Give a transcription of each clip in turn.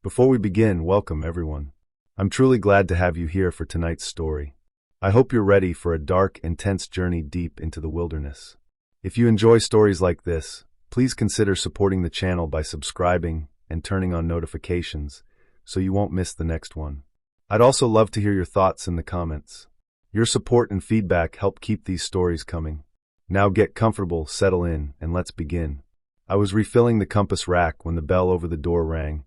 Before we begin, welcome everyone. I'm truly glad to have you here for tonight's story. I hope you're ready for a dark, intense journey deep into the wilderness. If you enjoy stories like this, please consider supporting the channel by subscribing and turning on notifications so you won't miss the next one. I'd also love to hear your thoughts in the comments. Your support and feedback help keep these stories coming. Now get comfortable, settle in, and let's begin. I was refilling the compass rack when the bell over the door rang,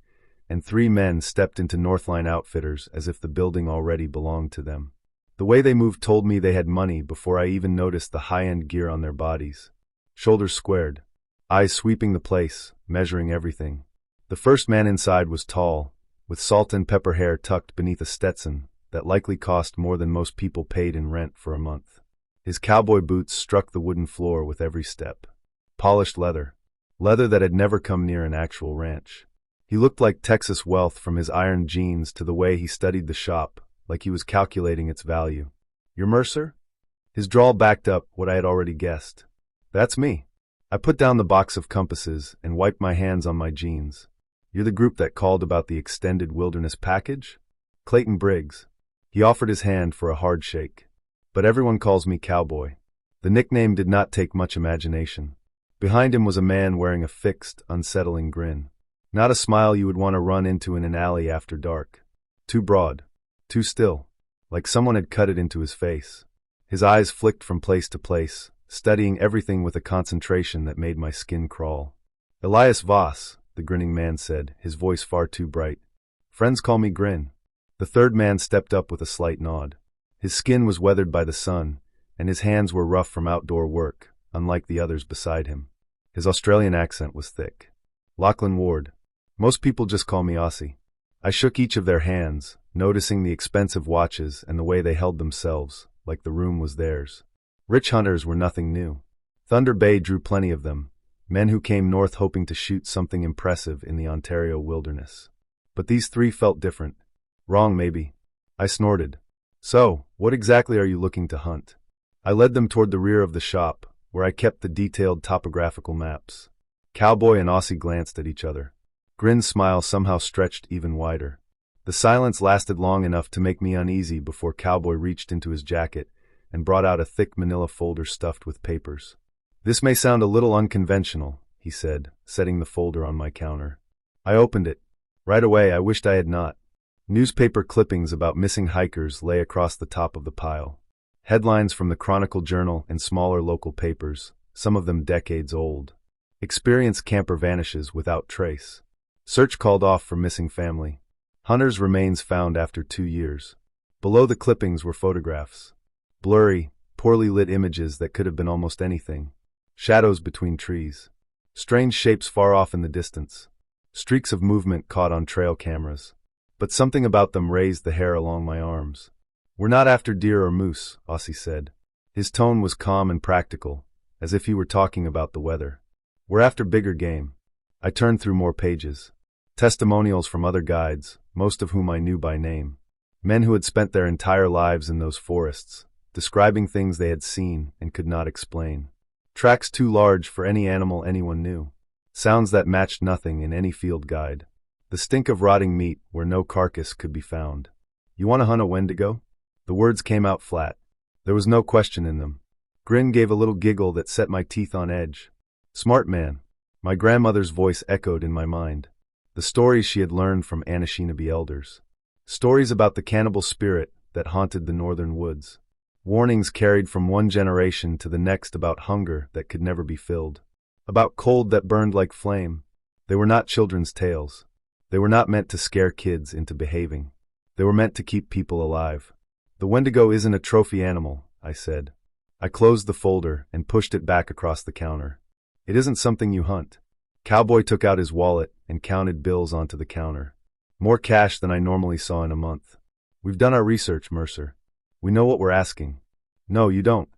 and 3 men stepped into Northline Outfitters as if the building already belonged to them. The way they moved told me they had money before I even noticed the high-end gear on their bodies. Shoulders squared, eyes sweeping the place, measuring everything. The first man inside was tall, with salt and pepper hair tucked beneath a Stetson that likely cost more than most people paid in rent for a month. His cowboy boots struck the wooden floor with every step. Polished leather that had never come near an actual ranch. He looked like Texas wealth from his iron jeans to the way he studied the shop, like he was calculating its value. "You're Mercer?" His drawl backed up what I had already guessed. "That's me." I put down the box of compasses and wiped my hands on my jeans. "You're the group that called about the extended wilderness package?" "Clayton Briggs." He offered his hand for a hard shake. "But everyone calls me Cowboy." The nickname did not take much imagination. Behind him was a man wearing a fixed, unsettling grin. Not a smile you would want to run into in an alley after dark. Too broad. Too still. Like someone had cut it into his face. His eyes flicked from place to place, studying everything with a concentration that made my skin crawl. "Elias Voss," the grinning man said, his voice far too bright. "Friends call me Grin." The third man stepped up with a slight nod. His skin was weathered by the sun, and his hands were rough from outdoor work, unlike the others beside him. His Australian accent was thick. "Lachlan Ward. Most people just call me Aussie." I shook each of their hands, noticing the expensive watches and the way they held themselves, like the room was theirs. Rich hunters were nothing new. Thunder Bay drew plenty of them, men who came north hoping to shoot something impressive in the Ontario wilderness. But these 3 felt different. Wrong, maybe. I snorted. "So, what exactly are you looking to hunt?" I led them toward the rear of the shop, where I kept the detailed topographical maps. Cowboy and Aussie glanced at each other. Grin's smile somehow stretched even wider. The silence lasted long enough to make me uneasy before Cowboy reached into his jacket and brought out a thick manila folder stuffed with papers. "This may sound a little unconventional," he said, setting the folder on my counter. I opened it. Right away, I wished I had not. Newspaper clippings about missing hikers lay across the top of the pile. Headlines from the Chronicle Journal and smaller local papers, some of them decades old. "Experienced camper vanishes without trace. Search called off for missing family. Hunter's remains found after 2 years." Below the clippings were photographs. Blurry, poorly lit images that could have been almost anything. Shadows between trees. Strange shapes far off in the distance. Streaks of movement caught on trail cameras. But something about them raised the hair along my arms. "We're not after deer or moose," Aussie said. His tone was calm and practical, as if he were talking about the weather. "We're after bigger game." I turned through more pages. Testimonials from other guides, most of whom I knew by name. Men who had spent their entire lives in those forests, describing things they had seen and could not explain. Tracks too large for any animal anyone knew. Sounds that matched nothing in any field guide. The stink of rotting meat where no carcass could be found. "You want to hunt a Wendigo?" The words came out flat. There was no question in them. Grin gave a little giggle that set my teeth on edge. "Smart man." My grandmother's voice echoed in my mind. The stories she had learned from Anishinaabe elders. Stories about the cannibal spirit that haunted the northern woods. Warnings carried from one generation to the next about hunger that could never be filled. About cold that burned like flame. They were not children's tales. They were not meant to scare kids into behaving. They were meant to keep people alive. "The Wendigo isn't a trophy animal," I said. I closed the folder and pushed it back across the counter. "It isn't something you hunt." Cowboy took out his wallet and counted bills onto the counter. "More cash than I normally saw in a month." "We've done our research, Mercer. We know what we're asking." "No, you don't."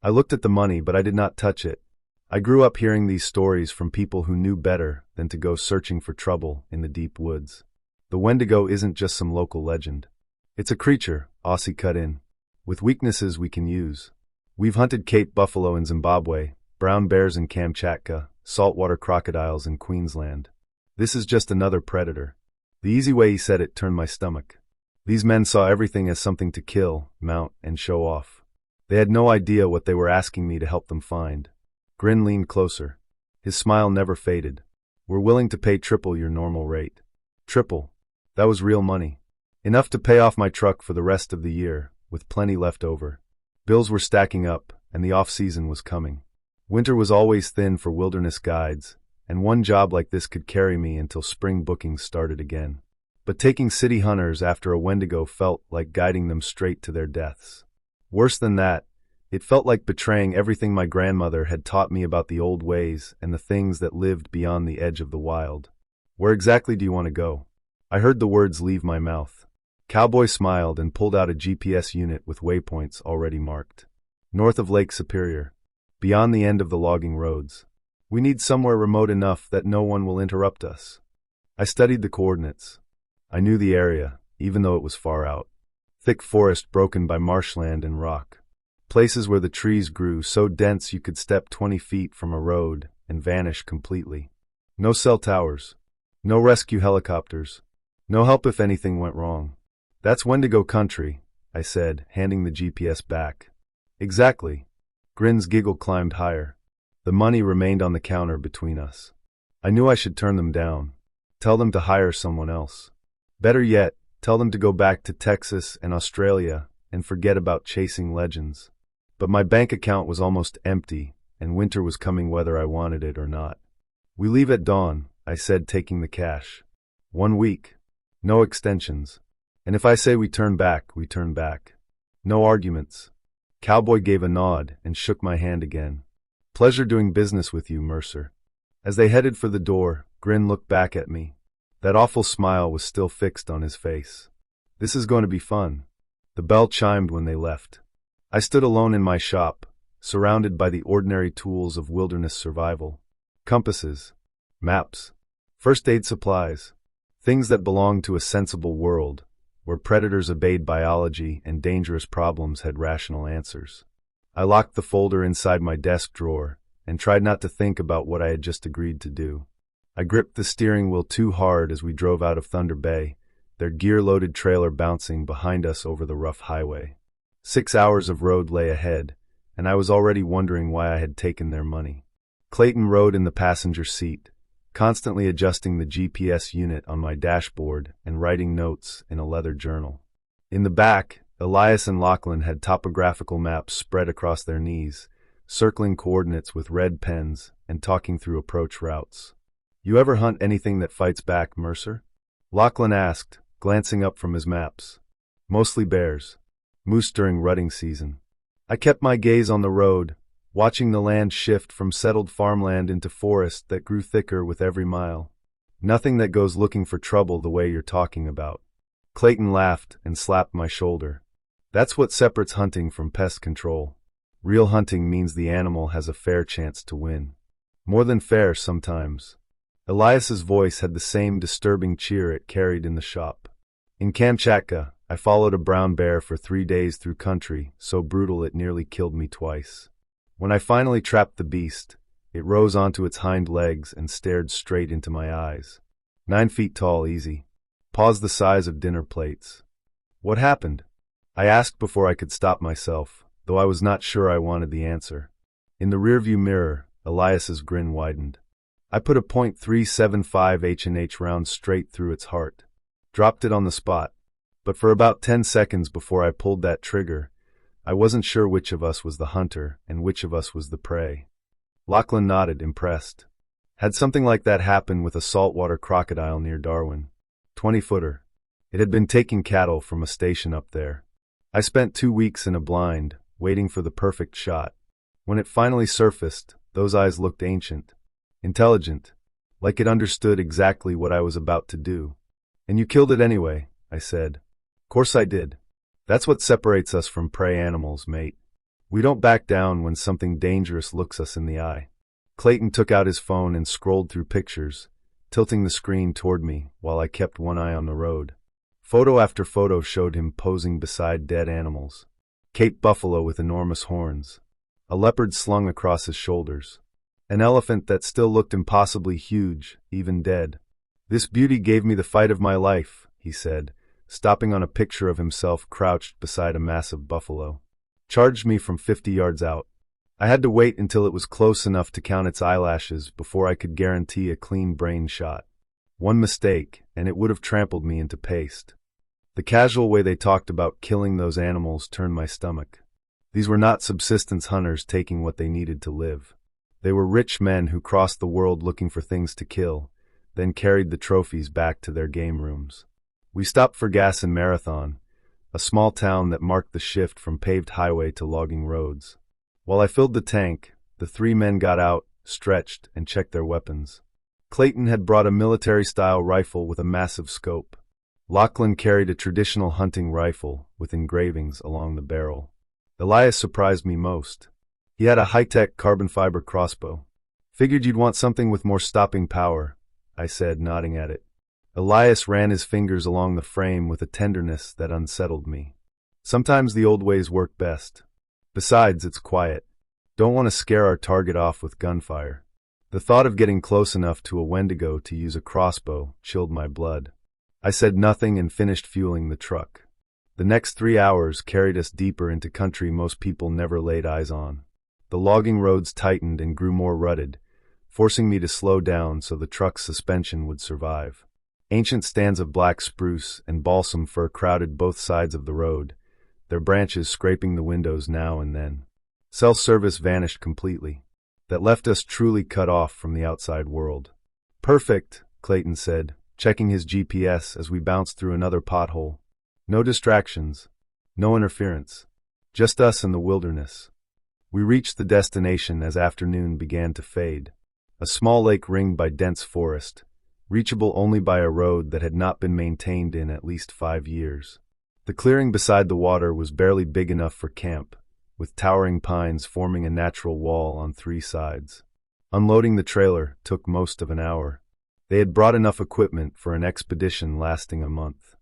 I looked at the money, but I did not touch it. I grew up hearing these stories from people who knew better than to go searching for trouble in the deep woods. The Wendigo isn't just some local legend. It's a creature, Aussie cut in, with weaknesses we can use. We've hunted Cape buffalo in Zimbabwe, brown bears in Kamchatka, saltwater crocodiles in Queensland. This is just another predator. The easy way he said it turned my stomach. These men saw everything as something to kill, mount, and show off. They had no idea what they were asking me to help them find. Grin leaned closer. His smile never faded. We're willing to pay triple your normal rate. Triple. That was real money. Enough to pay off my truck for the rest of the year, with plenty left over. Bills were stacking up, and the off-season was coming. Winter was always thin for wilderness guides, and one job like this could carry me until spring bookings started again. But taking city hunters after a Wendigo felt like guiding them straight to their deaths. Worse than that, it felt like betraying everything my grandmother had taught me about the old ways and the things that lived beyond the edge of the wild. Where exactly do you want to go? I heard the words leave my mouth. Cowboy smiled and pulled out a GPS unit with waypoints already marked. North of Lake Superior, beyond the end of the logging roads. We need somewhere remote enough that no one will interrupt us. I studied the coordinates. I knew the area, even though it was far out. Thick forest broken by marshland and rock. Places where the trees grew so dense you could step 20 feet from a road and vanish completely. No cell towers. No rescue helicopters. No help if anything went wrong. That's Wendigo country, I said, handing the GPS back. Exactly. Grin's giggle climbed higher. The money remained on the counter between us. I knew I should turn them down. Tell them to hire someone else. Better yet, tell them to go back to Texas and Australia and forget about chasing legends. But my bank account was almost empty, and winter was coming whether I wanted it or not. We leave at dawn, I said, taking the cash. 1 week. No extensions. And if I say we turn back, we turn back. No arguments. Cowboy gave a nod and shook my hand again. Pleasure doing business with you, Mercer. As they headed for the door, Grin looked back at me. That awful smile was still fixed on his face. This is going to be fun. The bell chimed when they left. I stood alone in my shop, surrounded by the ordinary tools of wilderness survival. Compasses, maps, first aid supplies, things that belonged to a sensible world, where predators obeyed biology and dangerous problems had rational answers. I locked the folder inside my desk drawer and tried not to think about what I had just agreed to do. I gripped the steering wheel too hard as we drove out of Thunder Bay, their gear-loaded trailer bouncing behind us over the rough highway. 6 hours of road lay ahead, and I was already wondering why I had taken their money. Clayton rode in the passenger seat, constantly adjusting the GPS unit on my dashboard and writing notes in a leather journal. In the back, Elias and Lachlan had topographical maps spread across their knees, circling coordinates with red pens and talking through approach routes. You ever hunt anything that fights back, Mercer? Lachlan asked, glancing up from his maps. Mostly bears. Moose during rutting season. I kept my gaze on the road, watching the land shift from settled farmland into forest that grew thicker with every mile. Nothing that goes looking for trouble the way you're talking about. Clayton laughed and slapped my shoulder. That's what separates hunting from pest control. Real hunting means the animal has a fair chance to win. More than fair sometimes. Elias's voice had the same disturbing cheer it carried in the shop. In Kamchatka, I followed a brown bear for 3 days through country, so brutal it nearly killed me twice. When I finally trapped the beast, it rose onto its hind legs and stared straight into my eyes. 9 feet tall, easy. Paws the size of dinner plates. What happened? I asked before I could stop myself, though I was not sure I wanted the answer. In the rearview mirror, Elias's grin widened. I put a .375 H&H round straight through its heart. Dropped it on the spot. But for about 10 seconds before I pulled that trigger, I wasn't sure which of us was the hunter and which of us was the prey. Lachlan nodded, impressed. Had something like that happen with a saltwater crocodile near Darwin. 20-footer. It had been taking cattle from a station up there. I spent 2 weeks in a blind, waiting for the perfect shot. When it finally surfaced, those eyes looked ancient. Intelligent. Like it understood exactly what I was about to do. And you killed it anyway, I said. Course I did. That's what separates us from prey animals, mate. We don't back down when something dangerous looks us in the eye. Clayton took out his phone and scrolled through pictures, tilting the screen toward me while I kept one eye on the road. Photo after photo showed him posing beside dead animals. Cape buffalo with enormous horns. A leopard slung across his shoulders. An elephant that still looked impossibly huge, even dead. "This beauty gave me the fight of my life," he said, stopping on a picture of himself crouched beside a massive buffalo. "Charged me from 50 yards out. I had to wait until it was close enough to count its eyelashes before I could guarantee a clean brain shot. One mistake, and it would have trampled me into paste." The casual way they talked about killing those animals turned my stomach. These were not subsistence hunters taking what they needed to live. They were rich men who crossed the world looking for things to kill, then carried the trophies back to their game rooms. We stopped for gas in Marathon, a small town that marked the shift from paved highway to logging roads. While I filled the tank, the three men got out, stretched, and checked their weapons. Clayton had brought a military-style rifle with a massive scope. Lachlan carried a traditional hunting rifle with engravings along the barrel. Elias surprised me most. He had a high-tech carbon fiber crossbow. "Figured you'd want something with more stopping power," I said, nodding at it. Elias ran his fingers along the frame with a tenderness that unsettled me. "Sometimes the old ways work best. Besides, it's quiet. Don't want to scare our target off with gunfire." The thought of getting close enough to a Wendigo to use a crossbow chilled my blood. I said nothing and finished fueling the truck. The next 3 hours carried us deeper into country most people never laid eyes on. The logging roads tightened and grew more rutted, forcing me to slow down so the truck's suspension would survive. Ancient stands of black spruce and balsam fir crowded both sides of the road, their branches scraping the windows now and then. Cell service vanished completely. That left us truly cut off from the outside world. "Perfect," Clayton said, checking his GPS as we bounced through another pothole. "No distractions, no interference, just us and the wilderness." We reached the destination as afternoon began to fade. A small lake ringed by dense forest, reachable only by a road that had not been maintained in at least 5 years. The clearing beside the water was barely big enough for camp, with towering pines forming a natural wall on 3 sides. Unloading the trailer took most of an hour. They had brought enough equipment for an expedition lasting a month.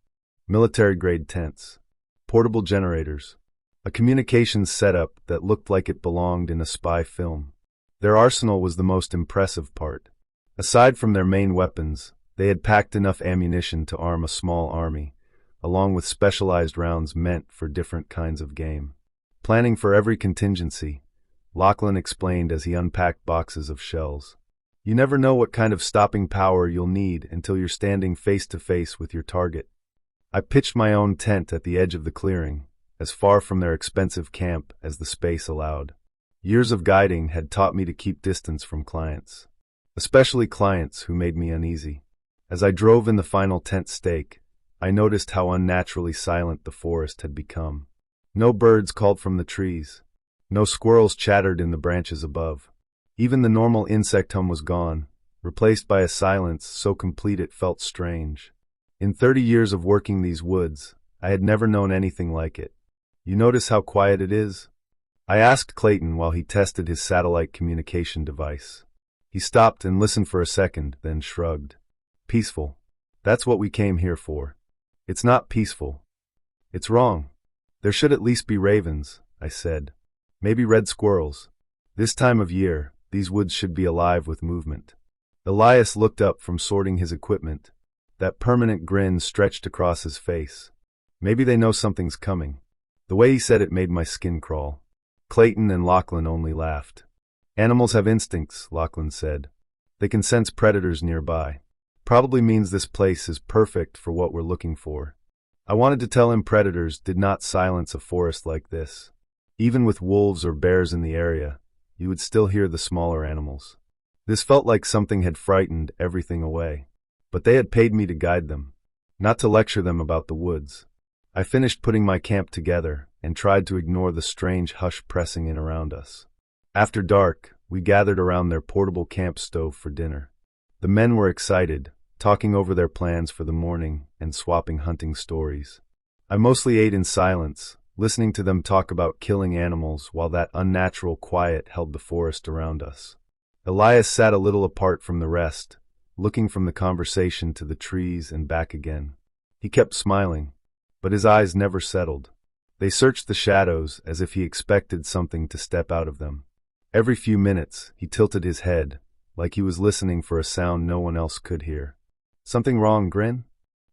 Military-grade tents, portable generators, a communications setup that looked like it belonged in a spy film. Their arsenal was the most impressive part. Aside from their main weapons, they had packed enough ammunition to arm a small army, along with specialized rounds meant for different kinds of game. "Planning for every contingency," Lachlan explained as he unpacked boxes of shells. "You never know what kind of stopping power you'll need until you're standing face to face with your target." I pitched my own tent at the edge of the clearing, as far from their expensive camp as the space allowed. Years of guiding had taught me to keep distance from clients, especially clients who made me uneasy. As I drove in the final tent stake, I noticed how unnaturally silent the forest had become. No birds called from the trees. No squirrels chattered in the branches above. Even the normal insect hum was gone, replaced by a silence so complete it felt strange. In 30 years of working these woods, I had never known anything like it. "You notice how quiet it is?" I asked Clayton while he tested his satellite communication device. He stopped and listened for a second, then shrugged. "Peaceful. That's what we came here for." "It's not peaceful. It's wrong. There should at least be ravens," I said. "Maybe red squirrels. This time of year, these woods should be alive with movement." Elias looked up from sorting his equipment. That permanent grin stretched across his face. "Maybe they know something's coming." The way he said it made my skin crawl. Clayton and Lachlan only laughed. "Animals have instincts," Lachlan said. "They can sense predators nearby. Probably means this place is perfect for what we're looking for." I wanted to tell him predators did not silence a forest like this. Even with wolves or bears in the area, you would still hear the smaller animals. This felt like something had frightened everything away. But they had paid me to guide them, not to lecture them about the woods. I finished putting my camp together and tried to ignore the strange hush pressing in around us. After dark, we gathered around their portable camp stove for dinner. The men were excited, talking over their plans for the morning and swapping hunting stories. I mostly ate in silence, listening to them talk about killing animals while that unnatural quiet held the forest around us. Elias sat a little apart from the rest, looking from the conversation to the trees and back again. He kept smiling, but his eyes never settled. They searched the shadows as if he expected something to step out of them. Every few minutes, he tilted his head, like he was listening for a sound no one else could hear. Something wrong, Grin?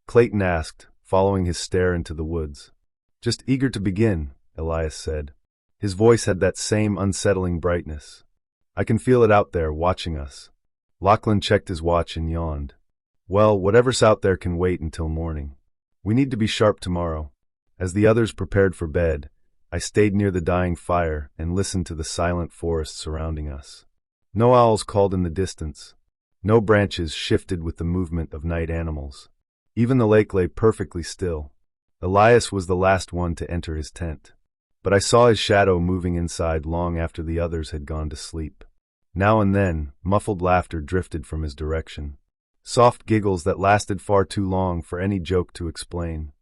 Clayton asked, following his stare into the woods. Just eager to begin, Elias said. His voice had that same unsettling brightness. I can feel it out there, watching us. Lachlan checked his watch and yawned. Well, whatever's out there can wait until morning. We need to be sharp tomorrow. As the others prepared for bed, I stayed near the dying fire and listened to the silent forest surrounding us. No owls called in the distance. No branches shifted with the movement of night animals. Even the lake lay perfectly still. Elias was the last one to enter his tent. But I saw his shadow moving inside long after the others had gone to sleep. Now and then, muffled laughter drifted from his direction. Soft giggles that lasted far too long for any joke to explain.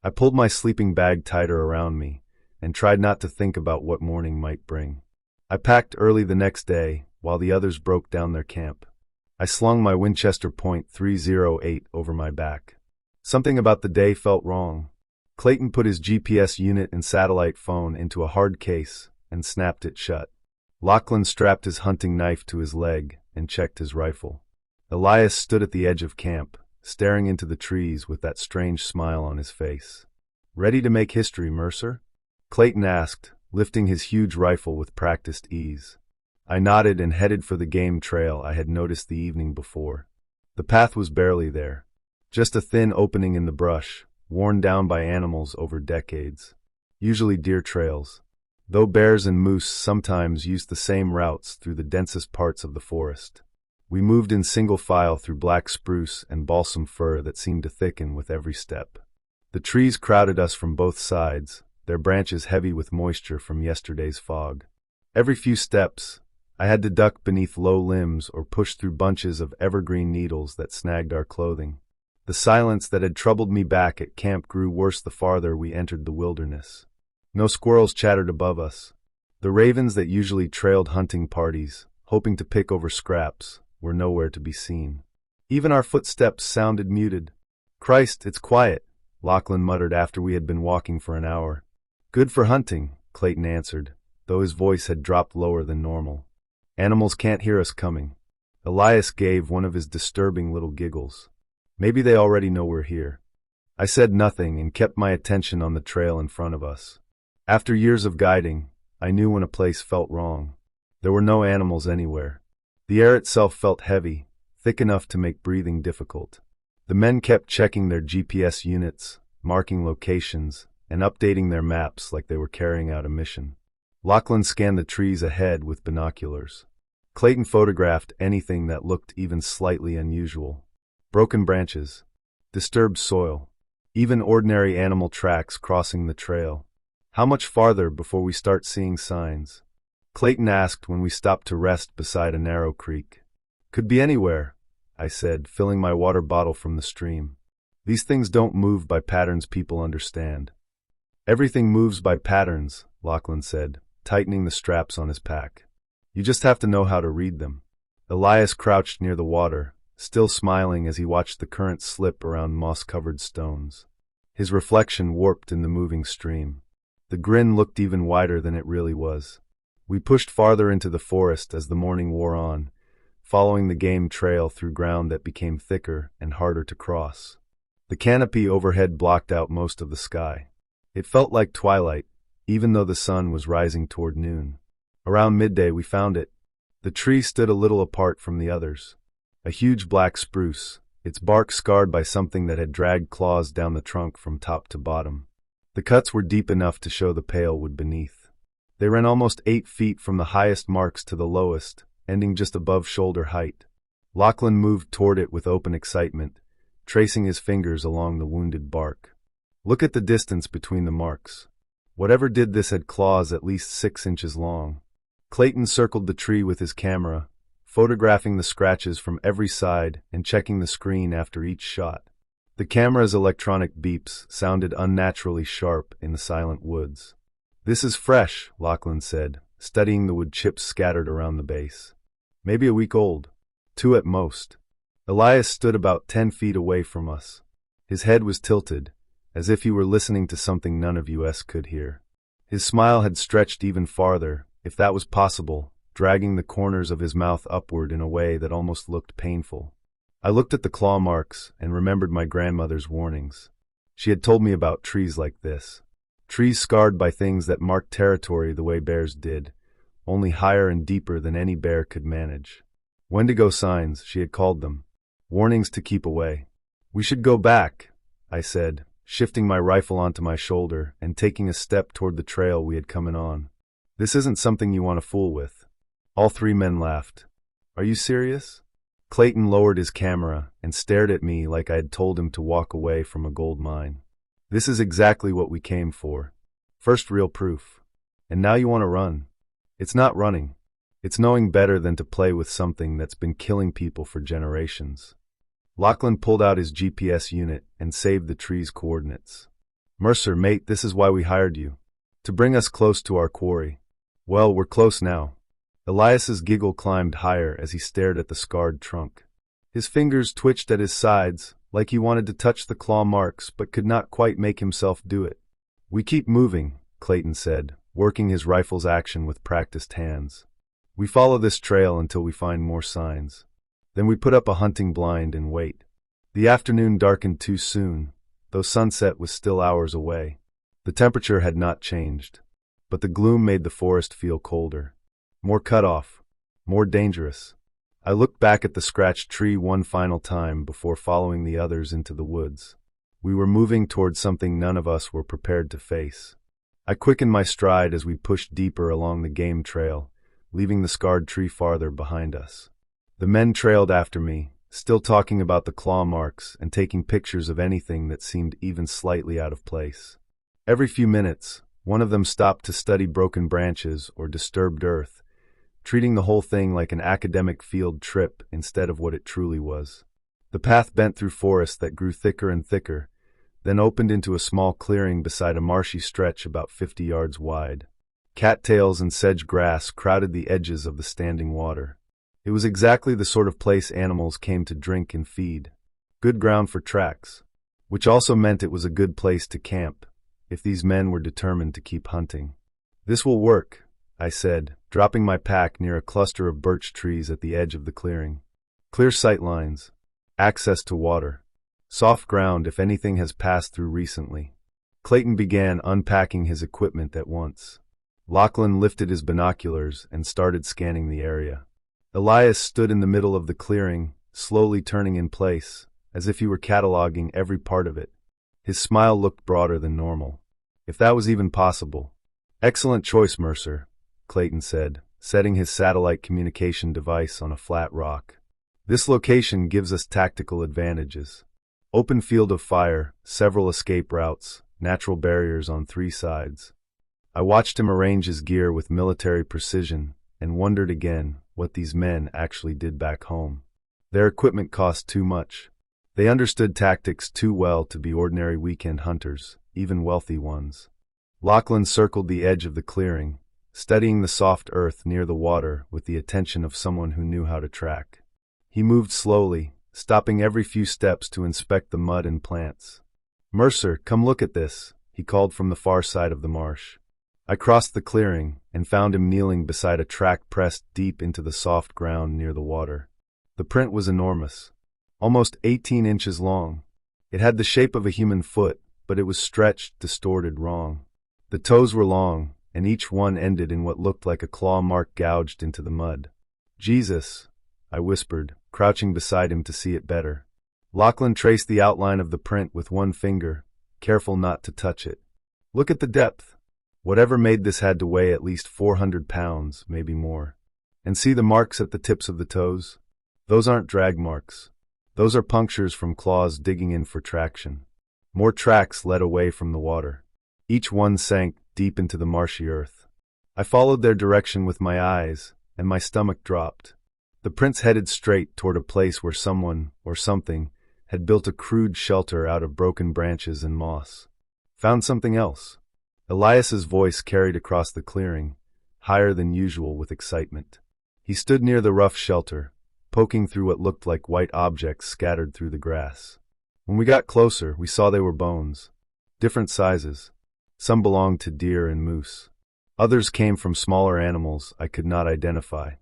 I pulled my sleeping bag tighter around me and tried not to think about what morning might bring. I packed early the next day while the others broke down their camp. I slung my Winchester .308 over my back. Something about the day felt wrong. Clayton put his GPS unit and satellite phone into a hard case and snapped it shut. Lachlan strapped his hunting knife to his leg and checked his rifle. Elias stood at the edge of camp, staring into the trees with that strange smile on his face. Ready to make history, Mercer? Clayton asked, lifting his huge rifle with practiced ease. I nodded and headed for the game trail I had noticed the evening before. The path was barely there. Just a thin opening in the brush, worn down by animals over decades. Usually deer trails, though bears and moose sometimes used the same routes through the densest parts of the forest. We moved in single file through black spruce and balsam fir that seemed to thicken with every step. The trees crowded us from both sides, their branches heavy with moisture from yesterday's fog. Every few steps, I had to duck beneath low limbs or push through bunches of evergreen needles that snagged our clothing. The silence that had troubled me back at camp grew worse the farther we entered the wilderness. No squirrels chattered above us. The ravens that usually trailed hunting parties, hoping to pick over scraps, were nowhere to be seen. Even our footsteps sounded muted. Christ, it's quiet, Lachlan muttered after we had been walking for an hour. Good for hunting, Clayton answered, though his voice had dropped lower than normal. Animals can't hear us coming. Elias gave one of his disturbing little giggles. Maybe they already know we're here. I said nothing and kept my attention on the trail in front of us. After years of guiding, I knew when a place felt wrong. There were no animals anywhere. The air itself felt heavy, thick enough to make breathing difficult. The men kept checking their GPS units, marking locations, and updating their maps like they were carrying out a mission. Lachlan scanned the trees ahead with binoculars. Clayton photographed anything that looked even slightly unusual. Broken branches, disturbed soil, even ordinary animal tracks crossing the trail. How much farther before we start seeing signs? Clayton asked when we stopped to rest beside a narrow creek. Could be anywhere, I said, filling my water bottle from the stream. These things don't move by patterns people understand. Everything moves by patterns, Lachlan said, tightening the straps on his pack. You just have to know how to read them. Elias crouched near the water, still smiling as he watched the current slip around moss-covered stones. His reflection warped in the moving stream. The grin looked even wider than it really was. We pushed farther into the forest as the morning wore on, following the game trail through ground that became thicker and harder to cross. The canopy overhead blocked out most of the sky. It felt like twilight, even though the sun was rising toward noon. Around midday we found it. The tree stood a little apart from the others. A huge black spruce, its bark scarred by something that had dragged claws down the trunk from top to bottom. The cuts were deep enough to show the pale wood beneath. They ran almost 8 feet from the highest marks to the lowest, ending just above shoulder height. Lachlan moved toward it with open excitement, tracing his fingers along the wounded bark. Look at the distance between the marks. Whatever did this had claws at least 6 inches long. Clayton circled the tree with his camera, photographing the scratches from every side and checking the screen after each shot. The camera's electronic beeps sounded unnaturally sharp in the silent woods. This is fresh, Lachlan said, studying the wood chips scattered around the base. Maybe a week old. 2 at most. Elias stood about 10 feet away from us. His head was tilted, as if he were listening to something none of us could hear. His smile had stretched even farther, if that was possible, dragging the corners of his mouth upward in a way that almost looked painful. I looked at the claw marks and remembered my grandmother's warnings. She had told me about trees like this. Trees scarred by things that marked territory the way bears did, only higher and deeper than any bear could manage. Wendigo signs, she had called them. Warnings to keep away. We should go back, I said, shifting my rifle onto my shoulder and taking a step toward the trail we had come in on. This isn't something you want to fool with. All three men laughed. Are you serious? Clayton lowered his camera and stared at me like I had told him to walk away from a gold mine. This is exactly what we came for. First real proof. And now you want to run. It's not running. It's knowing better than to play with something that's been killing people for generations. Lachlan pulled out his GPS unit and saved the tree's coordinates. Mercer, mate, this is why we hired you. To bring us close to our quarry. Well, we're close now. Elias's giggle climbed higher as he stared at the scarred trunk. His fingers twitched at his sides, like he wanted to touch the claw marks but could not quite make himself do it. We keep moving, Clayton said, working his rifle's action with practiced hands. We follow this trail until we find more signs. Then we put up a hunting blind and wait. The afternoon darkened too soon, though sunset was still hours away. The temperature had not changed, but the gloom made the forest feel colder. More cut off, more dangerous. I looked back at the scratched tree one final time before following the others into the woods. We were moving toward something none of us were prepared to face. I quickened my stride as we pushed deeper along the game trail, leaving the scarred tree farther behind us. The men trailed after me, still talking about the claw marks and taking pictures of anything that seemed even slightly out of place. Every few minutes, one of them stopped to study broken branches or disturbed earth, treating the whole thing like an academic field trip instead of what it truly was. The path bent through forest that grew thicker and thicker, then opened into a small clearing beside a marshy stretch about 50 yards wide. Cattails and sedge grass crowded the edges of the standing water. It was exactly the sort of place animals came to drink and feed. Good ground for tracks, which also meant it was a good place to camp, if these men were determined to keep hunting. This will work, I said, dropping my pack near a cluster of birch trees at the edge of the clearing. Clear sight lines, access to water, soft ground if anything has passed through recently. Clayton began unpacking his equipment at once. Lachlan lifted his binoculars and started scanning the area. Elias stood in the middle of the clearing, slowly turning in place, as if he were cataloging every part of it. His smile looked broader than normal, if that was even possible. Excellent choice, Mercer, Clayton said, setting his satellite communication device on a flat rock. This location gives us tactical advantages. Open field of fire, several escape routes, natural barriers on 3 sides. I watched him arrange his gear with military precision and wondered again what these men actually did back home. Their equipment cost too much. They understood tactics too well to be ordinary weekend hunters, even wealthy ones. Lachlan circled the edge of the clearing, studying the soft earth near the water with the attention of someone who knew how to track. He moved slowly, stopping every few steps to inspect the mud and plants. Mercer, come look at this, he called from the far side of the marsh. I crossed the clearing and found him kneeling beside a track pressed deep into the soft ground near the water. The print was enormous, almost 18 inches long. It had the shape of a human foot, but it was stretched, distorted, wrong. The toes were long, and each one ended in what looked like a claw mark gouged into the mud. Jesus, I whispered, crouching beside him to see it better. Lachlan traced the outline of the print with one finger, careful not to touch it. Look at the depth. Whatever made this had to weigh at least 400 pounds, maybe more. And see the marks at the tips of the toes? Those aren't drag marks. Those are punctures from claws digging in for traction. More tracks led away from the water. Each one sank deep into the marshy earth. I followed their direction with my eyes, and my stomach dropped. The prints headed straight toward a place where someone, or something, had built a crude shelter out of broken branches and moss. Found something else. Elias's voice carried across the clearing, higher than usual with excitement. He stood near the rough shelter, poking through what looked like white objects scattered through the grass. When we got closer, we saw they were bones. Different sizes. Some belonged to deer and moose. Others came from smaller animals I could not identify.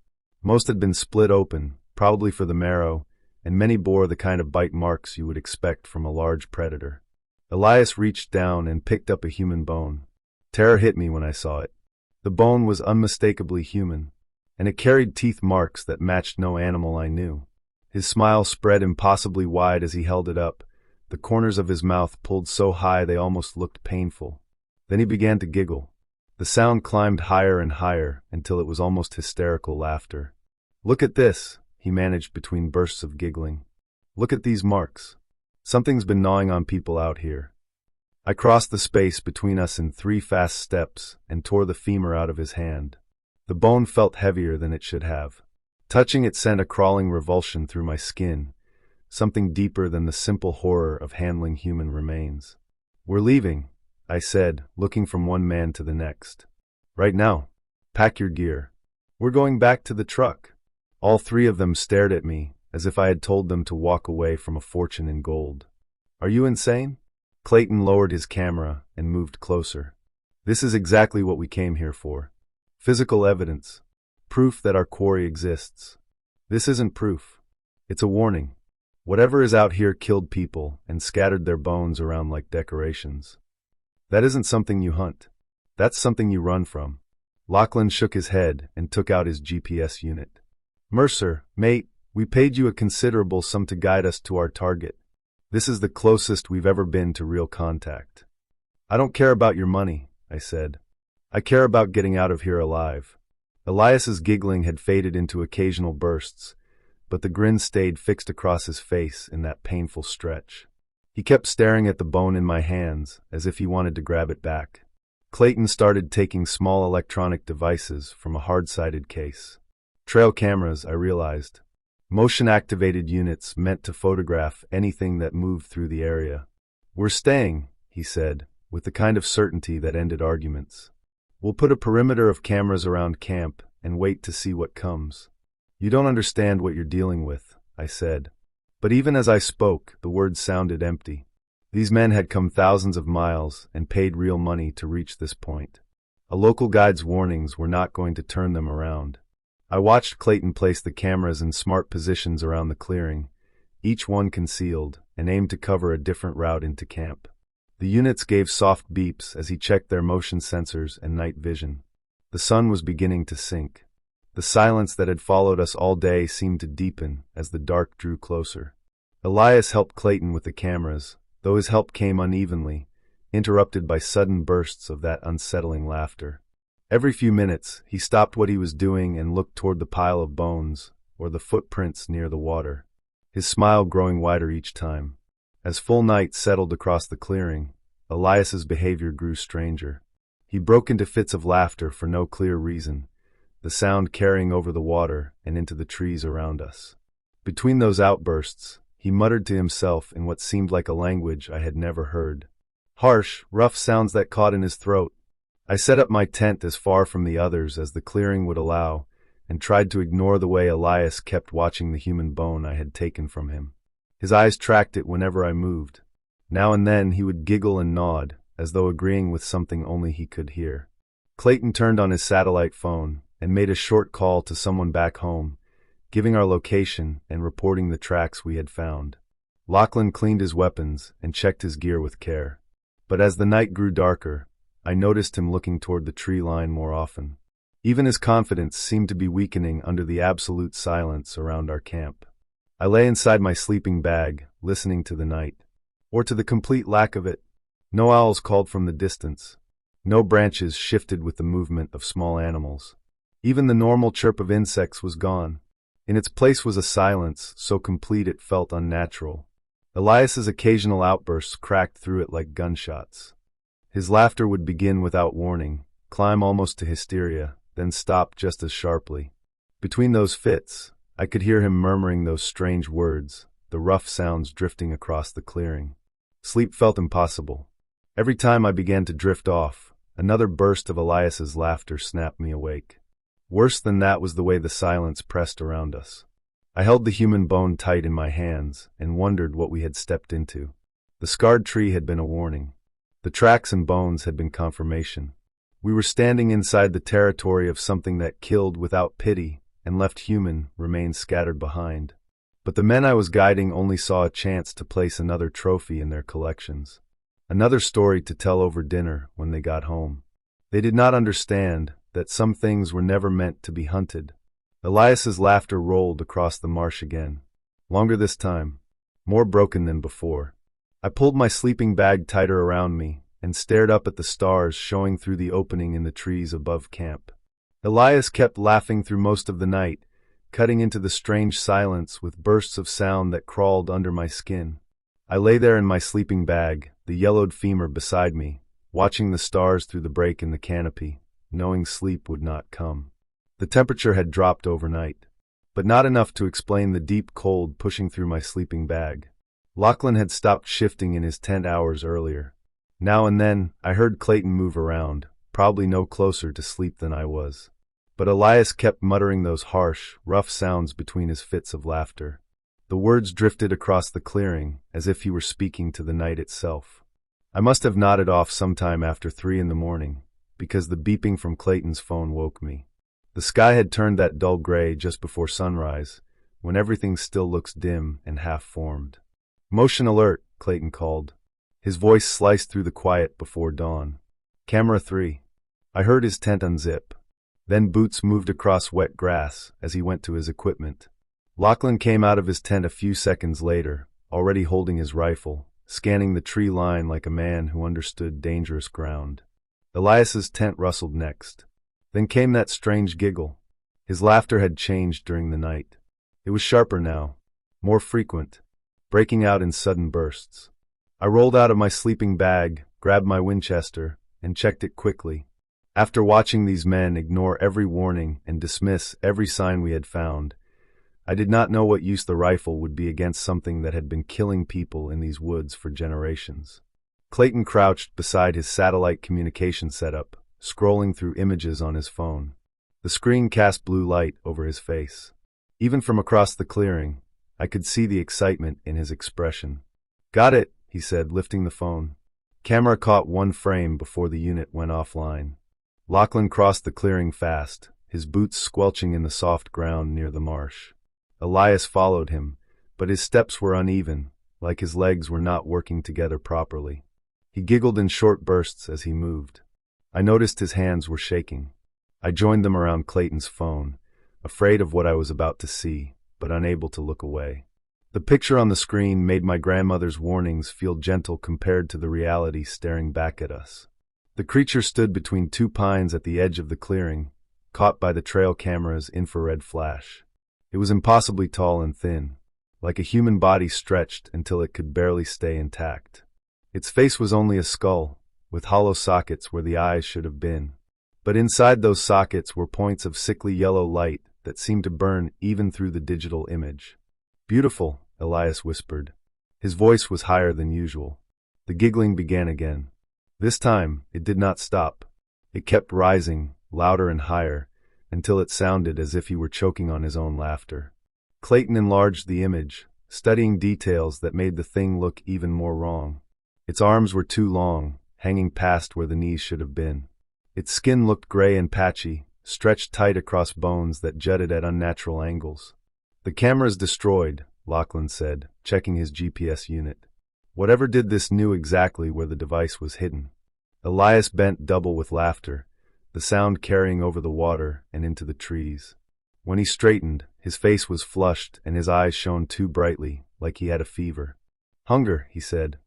Most had been split open, probably for the marrow, and many bore the kind of bite marks you would expect from a large predator. Elias reached down and picked up a human bone. Terror hit me when I saw it. The bone was unmistakably human, and it carried teeth marks that matched no animal I knew. His smile spread impossibly wide as he held it up, the corners of his mouth pulled so high they almost looked painful. Then he began to giggle. The sound climbed higher and higher until it was almost hysterical laughter. "Look at this," he managed between bursts of giggling. "Look at these marks. Something's been gnawing on people out here." I crossed the space between us in 3 fast steps and tore the femur out of his hand. The bone felt heavier than it should have. Touching it sent a crawling revulsion through my skin, something deeper than the simple horror of handling human remains. "We're leaving," I said, looking from one man to the next. "Right now. Pack your gear. We're going back to the truck." All 3 of them stared at me, as if I had told them to walk away from a fortune in gold. "Are you insane?" Clayton lowered his camera and moved closer. "This is exactly what we came here for. Physical evidence. Proof that our quarry exists. This isn't proof. It's a warning. Whatever is out here killed people and scattered their bones around like decorations. That isn't something you hunt. That's something you run from." Lachlan shook his head and took out his GPS unit. "Mercer, mate, we paid you a considerable sum to guide us to our target. This is the closest we've ever been to real contact." "I don't care about your money," I said. "I care about getting out of here alive." Elias's giggling had faded into occasional bursts, but the grin stayed fixed across his face in that painful stretch. He kept staring at the bone in my hands, as if he wanted to grab it back. Clayton started taking small electronic devices from a hard-sided case. Trail cameras, I realized. Motion-activated units meant to photograph anything that moved through the area. "We're staying," he said, with the kind of certainty that ended arguments. "We'll put a perimeter of cameras around camp and wait to see what comes." "You don't understand what you're dealing with," I said. But even as I spoke, the words sounded empty. These men had come thousands of miles and paid real money to reach this point. A local guide's warnings were not going to turn them around. I watched Clayton place the cameras in smart positions around the clearing, each one concealed, and aimed to cover a different route into camp. The units gave soft beeps as he checked their motion sensors and night vision. The sun was beginning to sink. The silence that had followed us all day seemed to deepen as the dark drew closer. Elias helped Clayton with the cameras, though his help came unevenly, interrupted by sudden bursts of that unsettling laughter. Every few minutes, he stopped what he was doing and looked toward the pile of bones, or the footprints near the water, his smile growing wider each time. As full night settled across the clearing, Elias's behavior grew stranger. He broke into fits of laughter for no clear reason, the sound carrying over the water and into the trees around us. Between those outbursts, he muttered to himself in what seemed like a language I had never heard. Harsh, rough sounds that caught in his throat. I set up my tent as far from the others as the clearing would allow, and tried to ignore the way Elias kept watching the human bone I had taken from him. His eyes tracked it whenever I moved. Now and then he would giggle and nod, as though agreeing with something only he could hear. Clayton turned on his satellite phone and made a short call to someone back home, giving our location and reporting the tracks we had found. Lachlan cleaned his weapons and checked his gear with care. But as the night grew darker, I noticed him looking toward the tree line more often. Even his confidence seemed to be weakening under the absolute silence around our camp. I lay inside my sleeping bag, listening to the night. Or to the complete lack of it. No owls called from the distance. No branches shifted with the movement of small animals. Even the normal chirp of insects was gone. In its place was a silence so complete it felt unnatural. Elias's occasional outbursts cracked through it like gunshots. His laughter would begin without warning, climb almost to hysteria, then stop just as sharply. Between those fits, I could hear him murmuring those strange words, the rough sounds drifting across the clearing. Sleep felt impossible. Every time I began to drift off, another burst of Elias's laughter snapped me awake. Worse than that was the way the silence pressed around us. I held the human bone tight in my hands and wondered what we had stepped into. The scarred tree had been a warning. The tracks and bones had been confirmation. We were standing inside the territory of something that killed without pity and left human remains scattered behind. But the men I was guiding only saw a chance to place another trophy in their collections. Another story to tell over dinner when they got home. They did not understand that some things were never meant to be hunted. Elias's laughter rolled across the marsh again. Longer this time, more broken than before. I pulled my sleeping bag tighter around me and stared up at the stars showing through the opening in the trees above camp. Elias kept laughing through most of the night, cutting into the strange silence with bursts of sound that crawled under my skin. I lay there in my sleeping bag, the yellowed femur beside me, watching the stars through the break in the canopy, knowing sleep would not come. The temperature had dropped overnight, but not enough to explain the deep cold pushing through my sleeping bag. Lachlan had stopped shifting in his tent hours earlier. Now and then, I heard Clayton move around, probably no closer to sleep than I was. But Elias kept muttering those harsh, rough sounds between his fits of laughter. The words drifted across the clearing, as if he were speaking to the night itself. I must have nodded off sometime after 3 a.m, because the beeping from Clayton's phone woke me. The sky had turned that dull gray just before sunrise, when everything still looks dim and half-formed. "Motion alert," Clayton called. His voice sliced through the quiet before dawn. "Camera 3. I heard his tent unzip. Then boots moved across wet grass as he went to his equipment. Lachlan came out of his tent a few seconds later, already holding his rifle, scanning the tree line like a man who understood dangerous ground. Elias's tent rustled next. Then came that strange giggle. His laughter had changed during the night. It was sharper now, more frequent, breaking out in sudden bursts. I rolled out of my sleeping bag, grabbed my Winchester, and checked it quickly. After watching these men ignore every warning and dismiss every sign we had found, I did not know what use the rifle would be against something that had been killing people in these woods for generations. Clayton crouched beside his satellite communication setup, scrolling through images on his phone. The screen cast blue light over his face. Even from across the clearing, I could see the excitement in his expression. "Got it," he said, lifting the phone. Camera caught one frame before the unit went offline. Lachlan crossed the clearing fast, his boots squelching in the soft ground near the marsh. Elias followed him, but his steps were uneven, like his legs were not working together properly. He giggled in short bursts as he moved. I noticed his hands were shaking. I joined them around Clayton's phone, afraid of what I was about to see, but unable to look away. The picture on the screen made my grandmother's warnings feel gentle compared to the reality staring back at us. The creature stood between 2 pines at the edge of the clearing, caught by the trail camera's infrared flash. It was impossibly tall and thin, like a human body stretched until it could barely stay intact. Its face was only a skull, with hollow sockets where the eyes should have been. But inside those sockets were points of sickly yellow light that seemed to burn even through the digital image. "Beautiful," Elias whispered. His voice was higher than usual. The giggling began again. This time, it did not stop. It kept rising, louder and higher, until it sounded as if he were choking on his own laughter. Clayton enlarged the image, studying details that made the thing look even more wrong. Its arms were too long, hanging past where the knees should have been. Its skin looked gray and patchy, stretched tight across bones that jutted at unnatural angles. "The camera's destroyed," Lachlan said, checking his GPS unit. Whatever did this knew exactly where the device was hidden. Elias bent double with laughter, the sound carrying over the water and into the trees. When he straightened, his face was flushed and his eyes shone too brightly, like he had a fever. "Hunger," he said.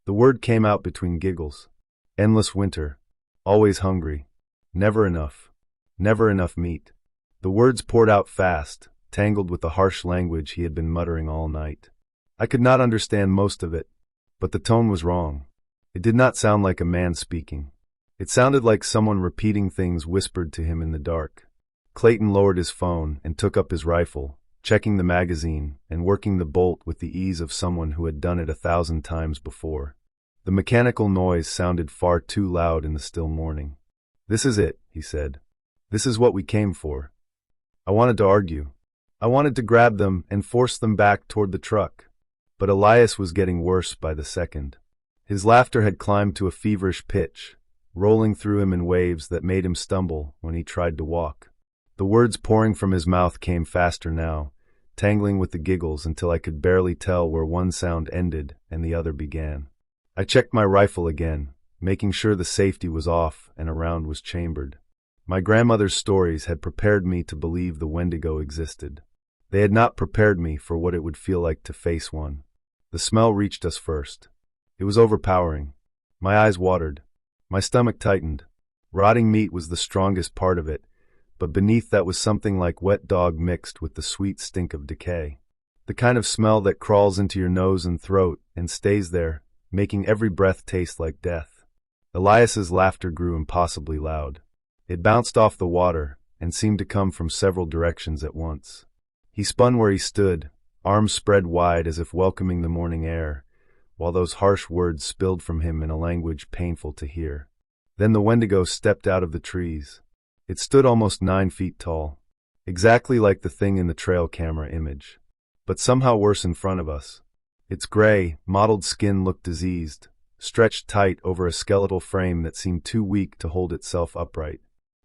The word came out between giggles. "Endless winter. Always hungry. Never enough. Never enough meat." The words poured out fast, tangled with the harsh language he had been muttering all night. I could not understand most of it, but the tone was wrong. It did not sound like a man speaking. It sounded like someone repeating things whispered to him in the dark. Clayton lowered his phone and took up his rifle, checking the magazine and working the bolt with the ease of someone who had done it 1,000 times before. The mechanical noise sounded far too loud in the still morning. "This is it," he said. "This is what we came for." I wanted to argue. I wanted to grab them and force them back toward the truck. But Elias was getting worse by the second. His laughter had climbed to a feverish pitch, rolling through him in waves that made him stumble when he tried to walk. The words pouring from his mouth came faster now, tangling with the giggles until I could barely tell where one sound ended and the other began. I checked my rifle again, making sure the safety was off and a round was chambered. My grandmother's stories had prepared me to believe the Wendigo existed. They had not prepared me for what it would feel like to face one. The smell reached us first. It was overpowering. My eyes watered. My stomach tightened. Rotting meat was the strongest part of it, but beneath that was something like wet dog mixed with the sweet stink of decay. The kind of smell that crawls into your nose and throat and stays there, making every breath taste like death. Elias's laughter grew impossibly loud. It bounced off the water and seemed to come from several directions at once. He spun where he stood, arms spread wide as if welcoming the morning air, while those harsh words spilled from him in a language painful to hear. Then the Wendigo stepped out of the trees. It stood almost 9 feet tall, exactly like the thing in the trail camera image, but somehow worse in front of us. Its gray, mottled skin looked diseased, stretched tight over a skeletal frame that seemed too weak to hold itself upright.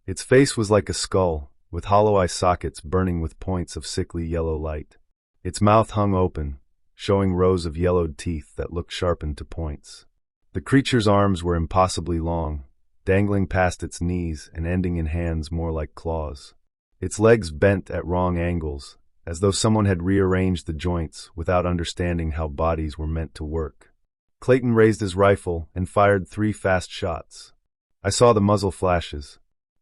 Its face was like a skull, with hollow eye sockets burning with points of sickly yellow light. Its mouth hung open, showing rows of yellowed teeth that looked sharpened to points. The creature's arms were impossibly long, dangling past its knees and ending in hands more like claws. Its legs bent at wrong angles, as though someone had rearranged the joints without understanding how bodies were meant to work. Clayton raised his rifle and fired 3 fast shots. I saw the muzzle flashes.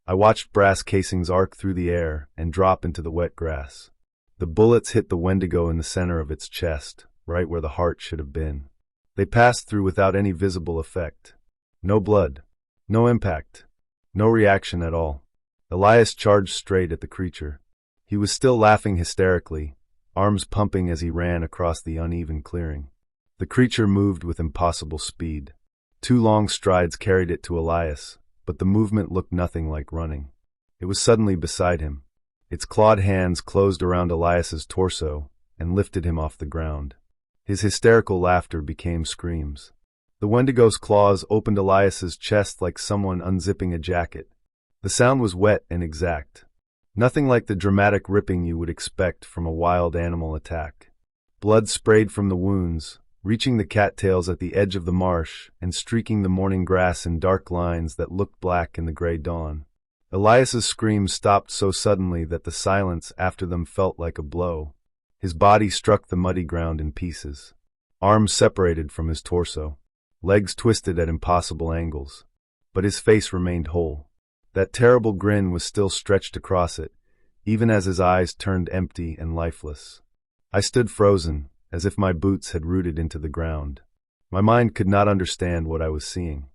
I watched brass casings arc through the air and drop into the wet grass. The bullets hit the Wendigo in the center of its chest, right where the heart should have been. They passed through without any visible effect. No blood. No impact. No reaction at all. Elias charged straight at the creature. He was still laughing hysterically, arms pumping as he ran across the uneven clearing. The creature moved with impossible speed. 2 long strides carried it to Elias, but the movement looked nothing like running. It was suddenly beside him. Its clawed hands closed around Elias's torso and lifted him off the ground. His hysterical laughter became screams. The Wendigo's claws opened Elias's chest like someone unzipping a jacket. The sound was wet and exact. Nothing like the dramatic ripping you would expect from a wild animal attack. Blood sprayed from the wounds, reaching the cattails at the edge of the marsh and streaking the morning grass in dark lines that looked black in the gray dawn. Elias's screams stopped so suddenly that the silence after them felt like a blow. His body struck the muddy ground in pieces. Arms separated from his torso. Legs twisted at impossible angles. But his face remained whole. That terrible grin was still stretched across it, even as his eyes turned empty and lifeless. I stood frozen, as if my boots had rooted into the ground. My mind could not understand what I was seeing.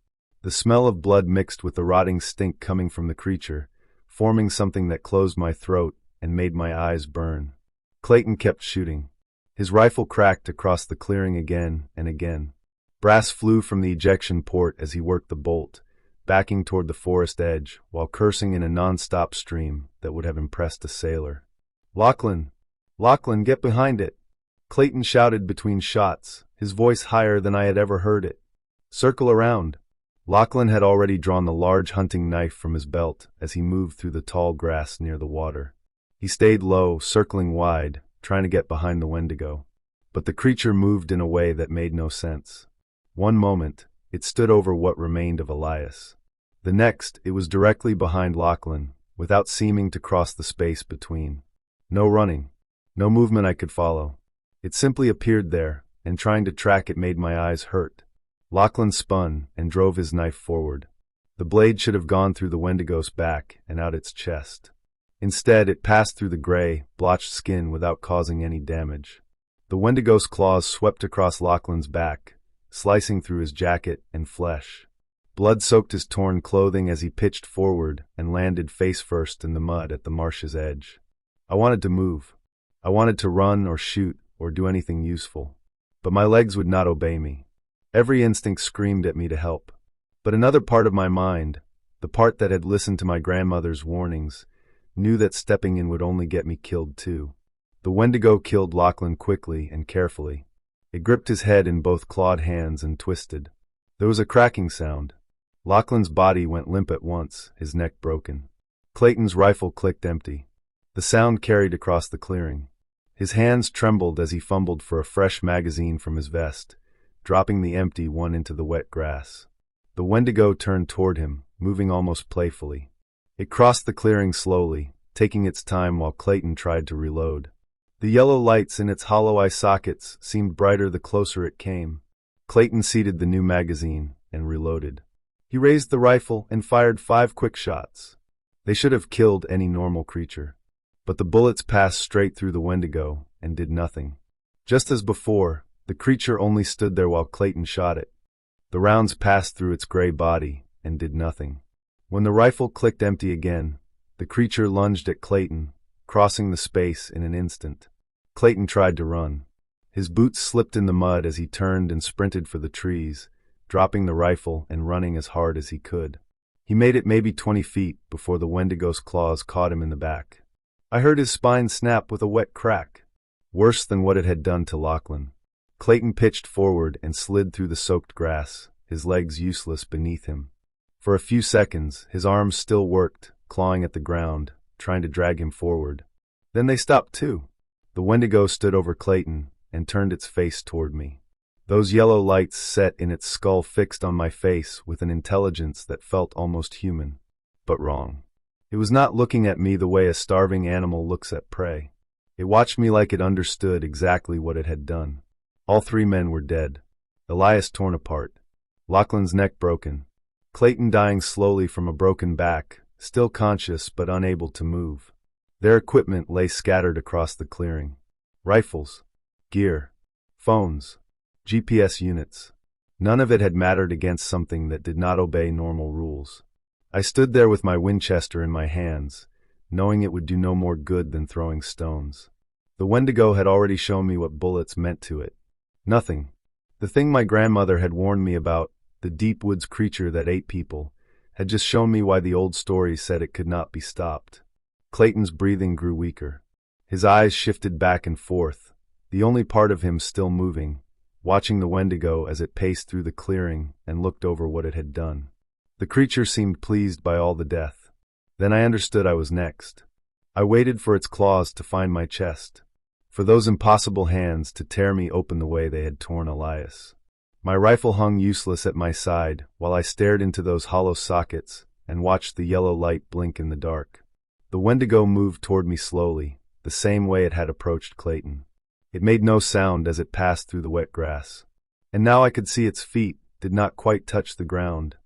The smell of blood mixed with the rotting stink coming from the creature, forming something that closed my throat and made my eyes burn. Clayton kept shooting. His rifle cracked across the clearing again and again. Brass flew from the ejection port as he worked the bolt, backing toward the forest edge, while cursing in a non-stop stream that would have impressed a sailor. "Lachlan! Lachlan, get behind it!" Clayton shouted between shots, his voice higher than I had ever heard it. "Circle around." Lachlan had already drawn the large hunting knife from his belt as he moved through the tall grass near the water. He stayed low, circling wide, trying to get behind the Wendigo. But the creature moved in a way that made no sense. One moment, it stood over what remained of Elias. The next, it was directly behind Lachlan, without seeming to cross the space between. No running, no movement I could follow. It simply appeared there, and trying to track it made my eyes hurt. Lachlan spun and drove his knife forward. The blade should have gone through the Wendigo's back and out its chest. Instead, it passed through the gray, blotched skin without causing any damage. The Wendigo's claws swept across Lachlan's back, slicing through his jacket and flesh. Blood soaked his torn clothing as he pitched forward and landed face first in the mud at the marsh's edge. I wanted to move. I wanted to run or shoot or do anything useful. But my legs would not obey me. Every instinct screamed at me to help. But another part of my mind, the part that had listened to my grandmother's warnings, knew that stepping in would only get me killed too. The Wendigo killed Lachlan quickly and carefully. It gripped his head in both clawed hands and twisted. There was a cracking sound. Lachlan's body went limp at once, his neck broken. Clayton's rifle clicked empty. The sound carried across the clearing. His hands trembled as he fumbled for a fresh magazine from his vest, dropping the empty one into the wet grass. The Wendigo turned toward him, moving almost playfully. It crossed the clearing slowly, taking its time while Clayton tried to reload. The yellow lights in its hollow eye sockets seemed brighter the closer it came. Clayton seated the new magazine and reloaded. He raised the rifle and fired 5 quick shots. They should have killed any normal creature. But the bullets passed straight through the Wendigo and did nothing. Just as before, the creature only stood there while Clayton shot it. The rounds passed through its gray body and did nothing. When the rifle clicked empty again, the creature lunged at Clayton, crossing the space in an instant. Clayton tried to run. His boots slipped in the mud as he turned and sprinted for the trees, dropping the rifle and running as hard as he could. He made it maybe 20 feet before the Wendigo's claws caught him in the back. I heard his spine snap with a wet crack, worse than what it had done to Lachlan. Clayton pitched forward and slid through the soaked grass, his legs useless beneath him. For a few seconds, his arms still worked, clawing at the ground, trying to drag him forward. Then they stopped too. The Wendigo stood over Clayton and turned its face toward me. Those yellow lights set in its skull fixed on my face with an intelligence that felt almost human, but wrong. It was not looking at me the way a starving animal looks at prey. It watched me like it understood exactly what it had done. All 3 men were dead. Elias torn apart. Lachlan's neck broken. Clayton dying slowly from a broken back, still conscious but unable to move. Their equipment lay scattered across the clearing. Rifles, gear, phones, GPS units. None of it had mattered against something that did not obey normal rules. I stood there with my Winchester in my hands, knowing it would do no more good than throwing stones. The Wendigo had already shown me what bullets meant to it. Nothing. The thing my grandmother had warned me about, the deep woods creature that ate people, had just shown me why the old stories said it could not be stopped. Clayton's breathing grew weaker. His eyes shifted back and forth, the only part of him still moving, watching the Wendigo as it paced through the clearing and looked over what it had done. The creature seemed pleased by all the death. Then I understood I was next. I waited for its claws to find my chest, for those impossible hands to tear me open the way they had torn Elias. My rifle hung useless at my side while I stared into those hollow sockets and watched the yellow light blink in the dark. The Wendigo moved toward me slowly, the same way it had approached Clayton. It made no sound as it passed through the wet grass. And now I could see its feet did not quite touch the ground.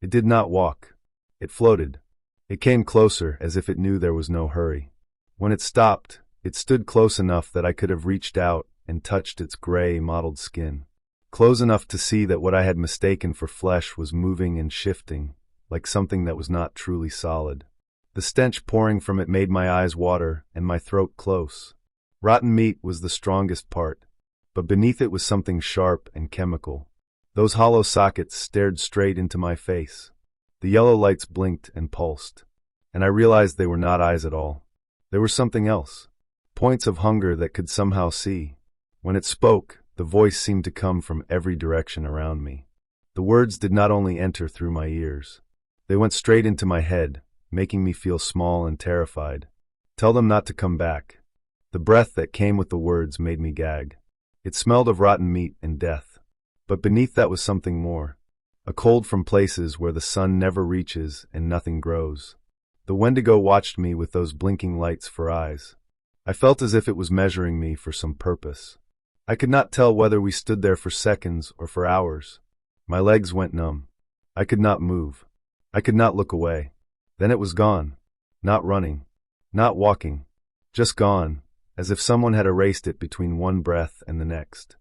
It did not walk. It floated. It came closer as if it knew there was no hurry. When it stopped, it stood close enough that I could have reached out and touched its gray, mottled skin. Close enough to see that what I had mistaken for flesh was moving and shifting, like something that was not truly solid. The stench pouring from it made my eyes water and my throat close. Rotten meat was the strongest part, but beneath it was something sharp and chemical. Those hollow sockets stared straight into my face. The yellow lights blinked and pulsed, and I realized they were not eyes at all. They were something else, points of hunger that could somehow see. When it spoke, the voice seemed to come from every direction around me. The words did not only enter through my ears. They went straight into my head, making me feel small and terrified. Tell them not to come back. The breath that came with the words made me gag. It smelled of rotten meat and death. But beneath that was something more. A cold from places where the sun never reaches and nothing grows. The Wendigo watched me with those blinking lights for eyes. I felt as if it was measuring me for some purpose. I could not tell whether we stood there for seconds or for hours. My legs went numb. I could not move. I could not look away. Then it was gone. Not running. Not walking. Just gone, as if someone had erased it between one breath and the next.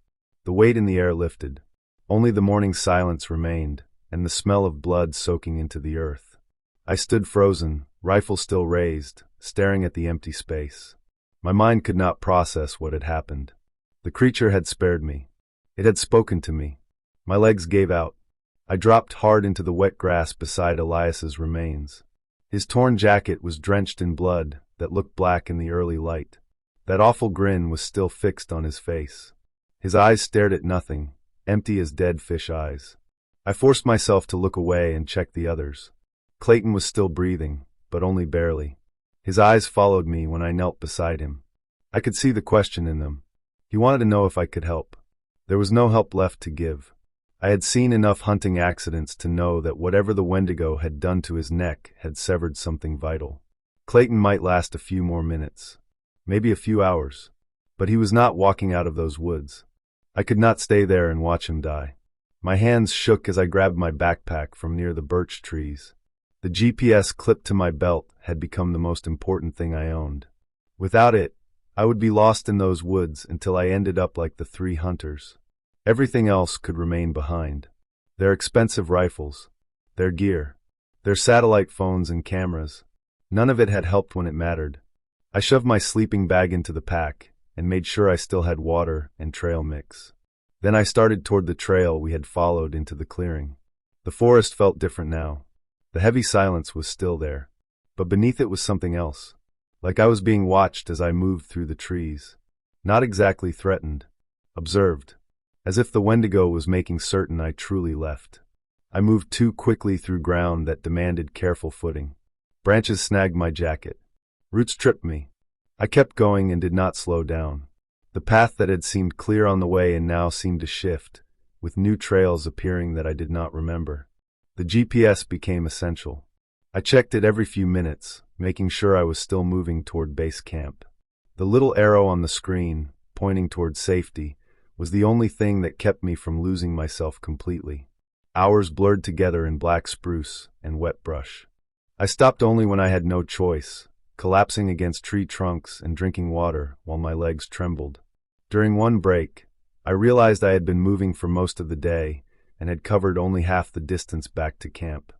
The weight in the air lifted. Only the morning silence remained, and the smell of blood soaking into the earth. I stood frozen, rifle still raised, staring at the empty space. My mind could not process what had happened. The creature had spared me. It had spoken to me. My legs gave out. I dropped hard into the wet grass beside Elias's remains. His torn jacket was drenched in blood that looked black in the early light. That awful grin was still fixed on his face. His eyes stared at nothing, empty as dead fish eyes. I forced myself to look away and check the others. Clayton was still breathing, but only barely. His eyes followed me when I knelt beside him. I could see the question in them. He wanted to know if I could help. There was no help left to give. I had seen enough hunting accidents to know that whatever the Wendigo had done to his neck had severed something vital. Clayton might last a few more minutes, maybe a few hours, but he was not walking out of those woods. I could not stay there and watch him die. My hands shook as I grabbed my backpack from near the birch trees. The GPS clipped to my belt had become the most important thing I owned. Without it, I would be lost in those woods until I ended up like the three hunters. Everything else could remain behind. Their expensive rifles, their gear, their satellite phones and cameras. None of it had helped when it mattered. I shoved my sleeping bag into the pack and made sure I still had water and trail mix. Then I started toward the trail we had followed into the clearing. The forest felt different now. The heavy silence was still there, but beneath it was something else. Like I was being watched as I moved through the trees. Not exactly threatened. Observed. As if the Wendigo was making certain I truly left. I moved too quickly through ground that demanded careful footing. Branches snagged my jacket. Roots tripped me. I kept going and did not slow down. The path that had seemed clear on the way and now seemed to shift, with new trails appearing that I did not remember. The GPS became essential. I checked it every few minutes, making sure I was still moving toward base camp. The little arrow on the screen, pointing toward safety, was the only thing that kept me from losing myself completely. Hours blurred together in black spruce and wet brush. I stopped only when I had no choice, collapsing against tree trunks and drinking water while my legs trembled. During one break, I realized I had been moving for most of the day and had covered only half the distance back to camp.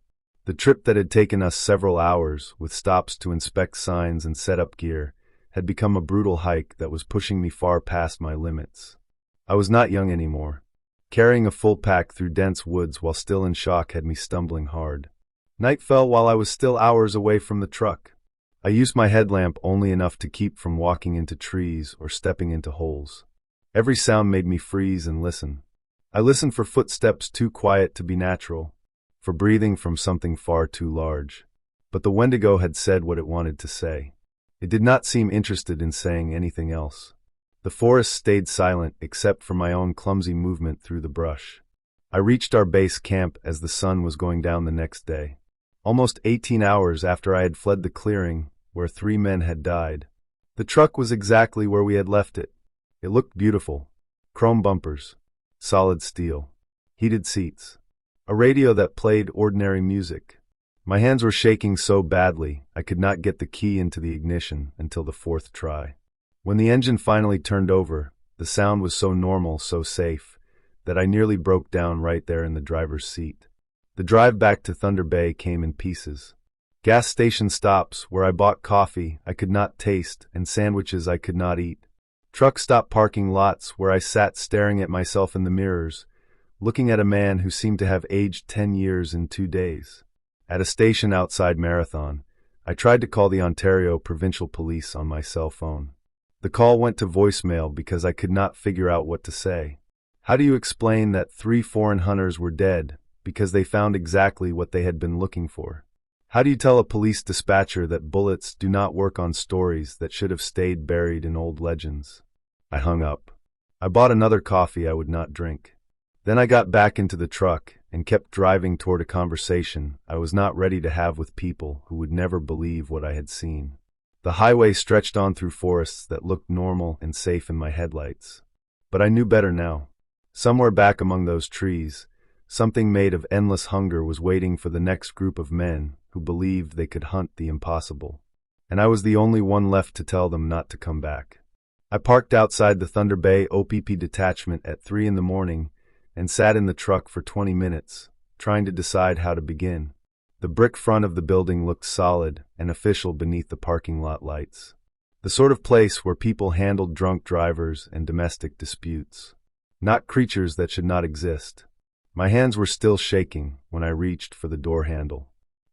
The trip that had taken us several hours, with stops to inspect signs and set up gear, had become a brutal hike that was pushing me far past my limits. I was not young anymore. Carrying a full pack through dense woods while still in shock had me stumbling hard. Night fell while I was still hours away from the truck. I used my headlamp only enough to keep from walking into trees or stepping into holes. Every sound made me freeze and listen. I listened for footsteps too quiet to be natural, for breathing from something far too large. But the Wendigo had said what it wanted to say. It did not seem interested in saying anything else. The forest stayed silent except for my own clumsy movement through the brush. I reached our base camp as the sun was going down the next day. Almost 18 hours after I had fled the clearing, where 3 men had died. The truck was exactly where we had left it. It looked beautiful. Chrome bumpers, solid steel, heated seats, a radio that played ordinary music. My hands were shaking so badly I could not get the key into the ignition until the 4th try. When the engine finally turned over, the sound was so normal, so safe, that I nearly broke down right there in the driver's seat. The drive back to Thunder Bay came in pieces. Gas station stops where I bought coffee I could not taste and sandwiches I could not eat. Truck stop parking lots where I sat staring at myself in the mirrors, looking at a man who seemed to have aged 10 years in 2 days. At a station outside Marathon, I tried to call the Ontario Provincial Police on my cell phone. The call went to voicemail because I could not figure out what to say. How do you explain that 3 foreign hunters were dead because they found exactly what they had been looking for? How do you tell a police dispatcher that bullets do not work on stories that should have stayed buried in old legends? I hung up. I bought another coffee I would not drink. Then I got back into the truck and kept driving toward a conversation I was not ready to have with people who would never believe what I had seen. The highway stretched on through forests that looked normal and safe in my headlights. But I knew better now. Somewhere back among those trees, something made of endless hunger was waiting for the next group of men who believed they could hunt the impossible. And I was the only one left to tell them not to come back. I parked outside the Thunder Bay OPP detachment at 3 in the morning and sat in the truck for 20 minutes, trying to decide how to begin. The brick front of the building looked solid and official beneath the parking lot lights. The sort of place where people handled drunk drivers and domestic disputes. Not creatures that should not exist. My hands were still shaking when I reached for the door handle.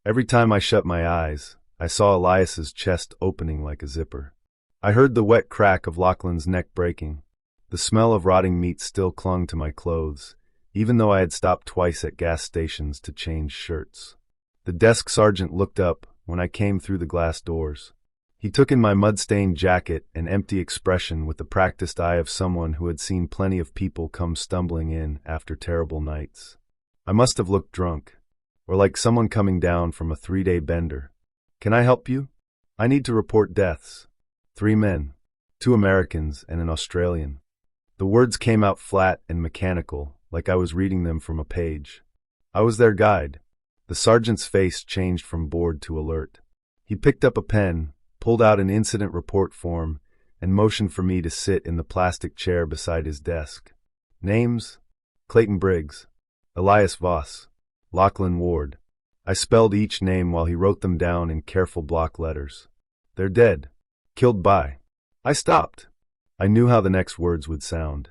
Every time I shut my eyes, I saw Elias's chest opening like a zipper. I heard the wet crack of Lachlan's neck breaking. The smell of rotting meat still clung to my clothes, even though I had stopped twice at gas stations to change shirts. The desk sergeant looked up when I came through the glass doors. He took in my mud-stained jacket and empty expression with the practiced eye of someone who had seen plenty of people come stumbling in after terrible nights. I must have looked drunk, or like someone coming down from a 3-day bender. Can I help you? I need to report deaths. 3 men, 2 Americans and an Australian. The words came out flat and mechanical, like I was reading them from a page. I was their guide. The sergeant's face changed from bored to alert. He picked up a pen, pulled out an incident report form, and motioned for me to sit in the plastic chair beside his desk. Names: Clayton Briggs, Elias Voss, Lachlan Ward. I spelled each name while he wrote them down in careful block letters. They're dead. Killed by. I stopped. I knew how the next words would sound.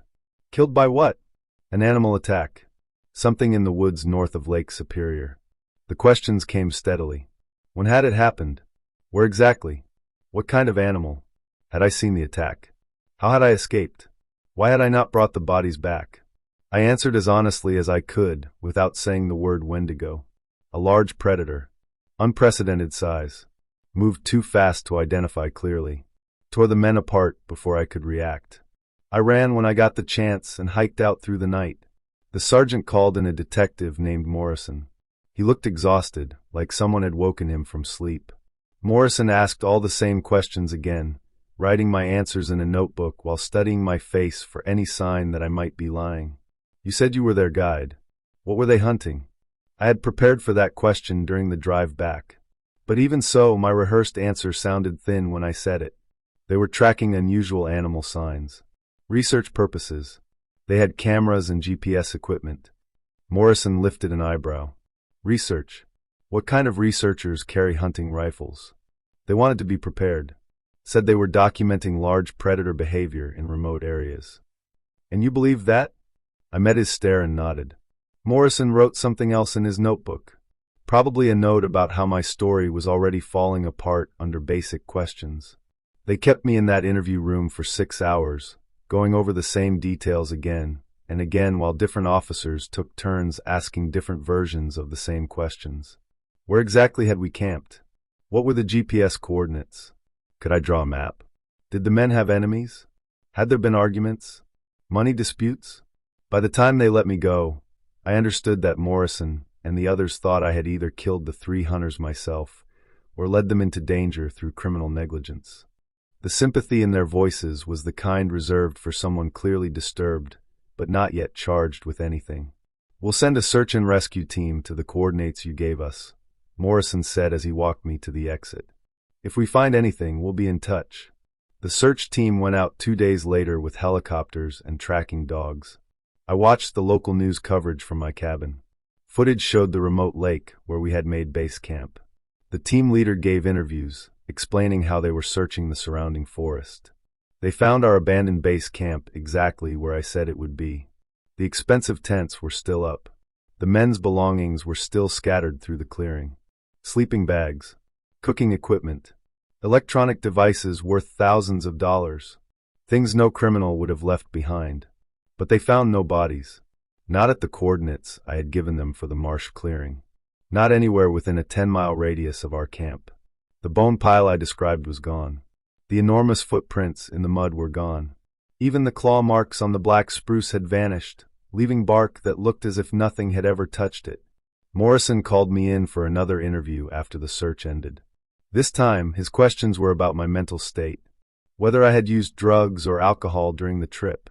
Killed by what? An animal attack. Something in the woods north of Lake Superior. The questions came steadily. When had it happened? Where exactly? What kind of animal? Had I seen the attack? How had I escaped? Why had I not brought the bodies back? I answered as honestly as I could, without saying the word Wendigo. A large predator. Unprecedented size. Moved too fast to identify clearly. Tore the men apart before I could react. I ran when I got the chance and hiked out through the night. The sergeant called in a detective named Morrison. He looked exhausted, like someone had woken him from sleep. Morrison asked all the same questions again, writing my answers in a notebook while studying my face for any sign that I might be lying. You said you were their guide. What were they hunting? I had prepared for that question during the drive back. But even so, my rehearsed answer sounded thin when I said it. They were tracking unusual animal signs. Research purposes. They had cameras and GPS equipment. Morrison lifted an eyebrow. Research. What kind of researchers carry hunting rifles? They wanted to be prepared. Said they were documenting large predator behavior in remote areas. And you believe that? I met his stare and nodded. Morrison wrote something else in his notebook. Probably a note about how my story was already falling apart under basic questions. They kept me in that interview room for 6 hours, going over the same details again and again while different officers took turns asking different versions of the same questions. Where exactly had we camped? What were the GPS coordinates? Could I draw a map? Did the men have enemies? Had there been arguments? Money disputes? By the time they let me go, I understood that Morrison and the others thought I had either killed the 3 hunters myself or led them into danger through criminal negligence. The sympathy in their voices was the kind reserved for someone clearly disturbed, but not yet charged with anything. We'll send a search and rescue team to the coordinates you gave us, Morrison said as he walked me to the exit. If we find anything, we'll be in touch. The search team went out 2 days later with helicopters and tracking dogs. I watched the local news coverage from my cabin. Footage showed the remote lake where we had made base camp. The team leader gave interviews, explaining how they were searching the surrounding forest. They found our abandoned base camp exactly where I said it would be. The expensive tents were still up. The men's belongings were still scattered through the clearing. Sleeping bags, cooking equipment, electronic devices worth thousands of dollars. Things no criminal would have left behind. But they found no bodies. Not at the coordinates I had given them for the marsh clearing. Not anywhere within a 10-mile radius of our camp. The bone pile I described was gone. The enormous footprints in the mud were gone. Even the claw marks on the black spruce had vanished, leaving bark that looked as if nothing had ever touched it. Morrison called me in for another interview after the search ended. This time, his questions were about my mental state. Whether I had used drugs or alcohol during the trip.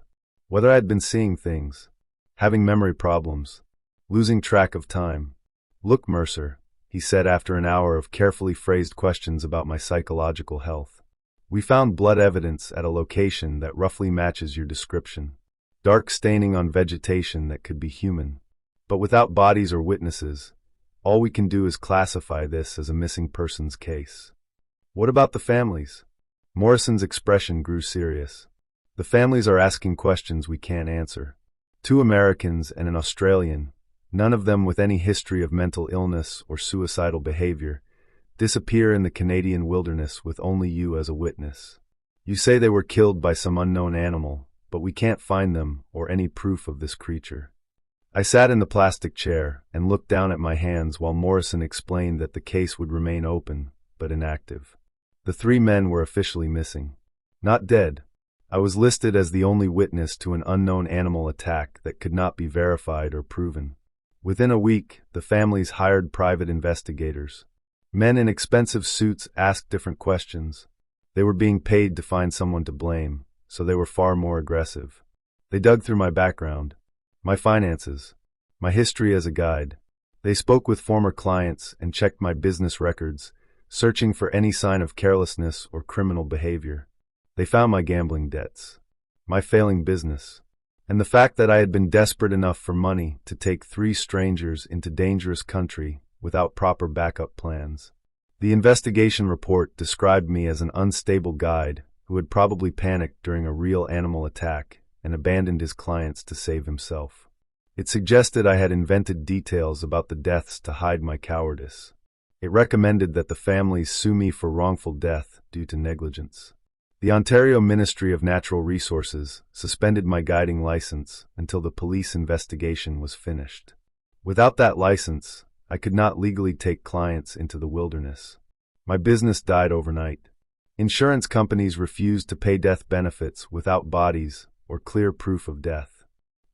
Whether I had been seeing things. Having memory problems. Losing track of time. Look, Mercer, he said after an hour of carefully phrased questions about my psychological health. We found blood evidence at a location that roughly matches your description. Dark staining on vegetation that could be human. But without bodies or witnesses, all we can do is classify this as a missing persons case. What about the families? Morrison's expression grew serious. The families are asking questions we can't answer. 2 Americans and an Australian, none of them with any history of mental illness or suicidal behavior, disappear in the Canadian wilderness with only you as a witness. You say they were killed by some unknown animal, but we can't find them or any proof of this creature. I sat in the plastic chair and looked down at my hands while Morrison explained that the case would remain open, but inactive. The 3 men were officially missing. Not dead. I was listed as the only witness to an unknown animal attack that could not be verified or proven. Within a week, the families hired private investigators. Men in expensive suits asked different questions. They were being paid to find someone to blame, so they were far more aggressive. They dug through my background, my finances, my history as a guide. They spoke with former clients and checked my business records, searching for any sign of carelessness or criminal behavior. They found my gambling debts, my failing business, and the fact that I had been desperate enough for money to take 3 strangers into dangerous country without proper backup plans. The investigation report described me as an unstable guide who had probably panicked during a real animal attack and abandoned his clients to save himself. It suggested I had invented details about the deaths to hide my cowardice. It recommended that the families sue me for wrongful death due to negligence. The Ontario Ministry of Natural Resources suspended my guiding license until the police investigation was finished. Without that license, I could not legally take clients into the wilderness. My business died overnight. Insurance companies refused to pay death benefits without bodies or clear proof of death.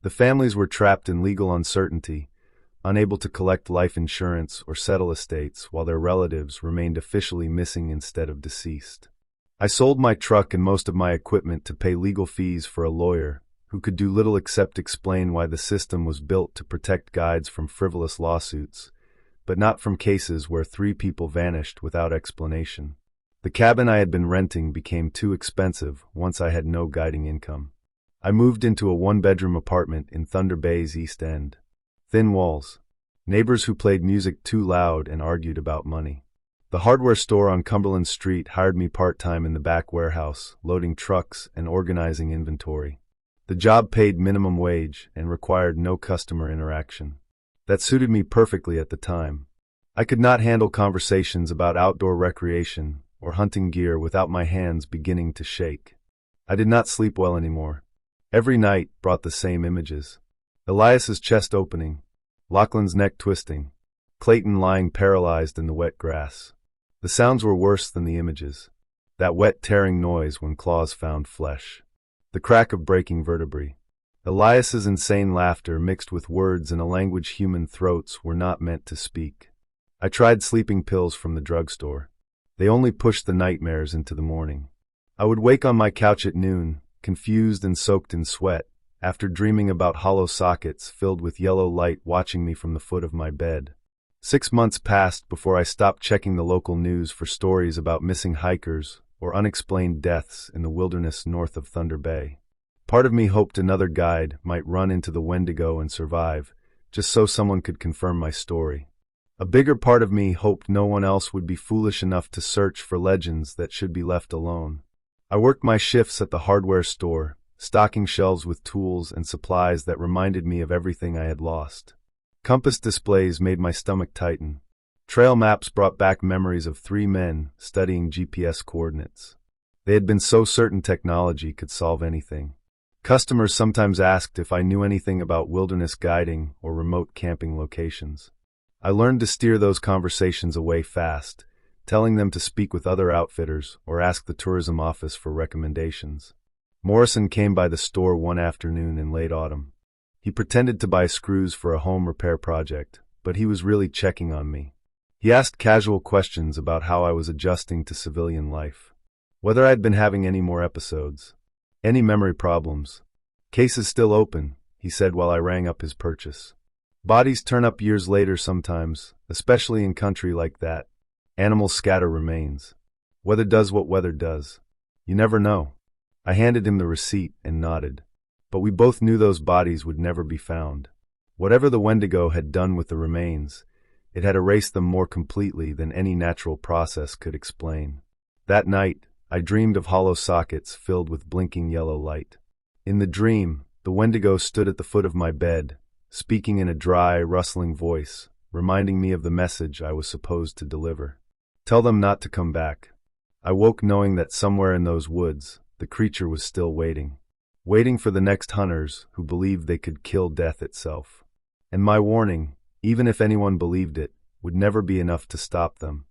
The families were trapped in legal uncertainty, unable to collect life insurance or settle estates while their relatives remained officially missing instead of deceased. I sold my truck and most of my equipment to pay legal fees for a lawyer who could do little except explain why the system was built to protect guides from frivolous lawsuits, but not from cases where 3 people vanished without explanation. The cabin I had been renting became too expensive once I had no guiding income. I moved into a 1-bedroom apartment in Thunder Bay's East End. Thin walls, neighbors who played music too loud and argued about money. The hardware store on Cumberland Street hired me part-time in the back warehouse, loading trucks and organizing inventory. The job paid minimum wage and required no customer interaction. That suited me perfectly at the time. I could not handle conversations about outdoor recreation or hunting gear without my hands beginning to shake. I did not sleep well anymore. Every night brought the same images. Elias's chest opening, Lachlan's neck twisting, Clayton lying paralyzed in the wet grass. The sounds were worse than the images. That wet tearing noise when claws found flesh. The crack of breaking vertebrae. Elias's insane laughter mixed with words in a language human throats were not meant to speak. I tried sleeping pills from the drugstore. They only pushed the nightmares into the morning. I would wake on my couch at noon, confused and soaked in sweat, after dreaming about hollow sockets filled with yellow light watching me from the foot of my bed. 6 months passed before I stopped checking the local news for stories about missing hikers or unexplained deaths in the wilderness north of Thunder Bay. Part of me hoped another guide might run into the Wendigo and survive, just so someone could confirm my story. A bigger part of me hoped no one else would be foolish enough to search for legends that should be left alone. I worked my shifts at the hardware store, stocking shelves with tools and supplies that reminded me of everything I had lost. Compass displays made my stomach tighten. Trail maps brought back memories of 3 men studying GPS coordinates. They had been so certain technology could solve anything. Customers sometimes asked if I knew anything about wilderness guiding or remote camping locations. I learned to steer those conversations away fast, telling them to speak with other outfitters or ask the tourism office for recommendations. Morrison came by the store one afternoon in late autumn. He pretended to buy screws for a home repair project, but he was really checking on me. He asked casual questions about how I was adjusting to civilian life, whether I had been having any more episodes, any memory problems. "Case is still open," he said while I rang up his purchase. Bodies turn up years later sometimes, especially in country like that. Animals scatter remains. Weather does what weather does. You never know. I handed him the receipt and nodded. But we both knew those bodies would never be found. Whatever the Wendigo had done with the remains, it had erased them more completely than any natural process could explain. That night, I dreamed of hollow sockets filled with blinking yellow light. In the dream, the Wendigo stood at the foot of my bed, speaking in a dry, rustling voice, reminding me of the message I was supposed to deliver. Tell them not to come back. I woke knowing that somewhere in those woods, the creature was still waiting. Waiting for the next hunters who believed they could kill death itself. And my warning, even if anyone believed it, would never be enough to stop them.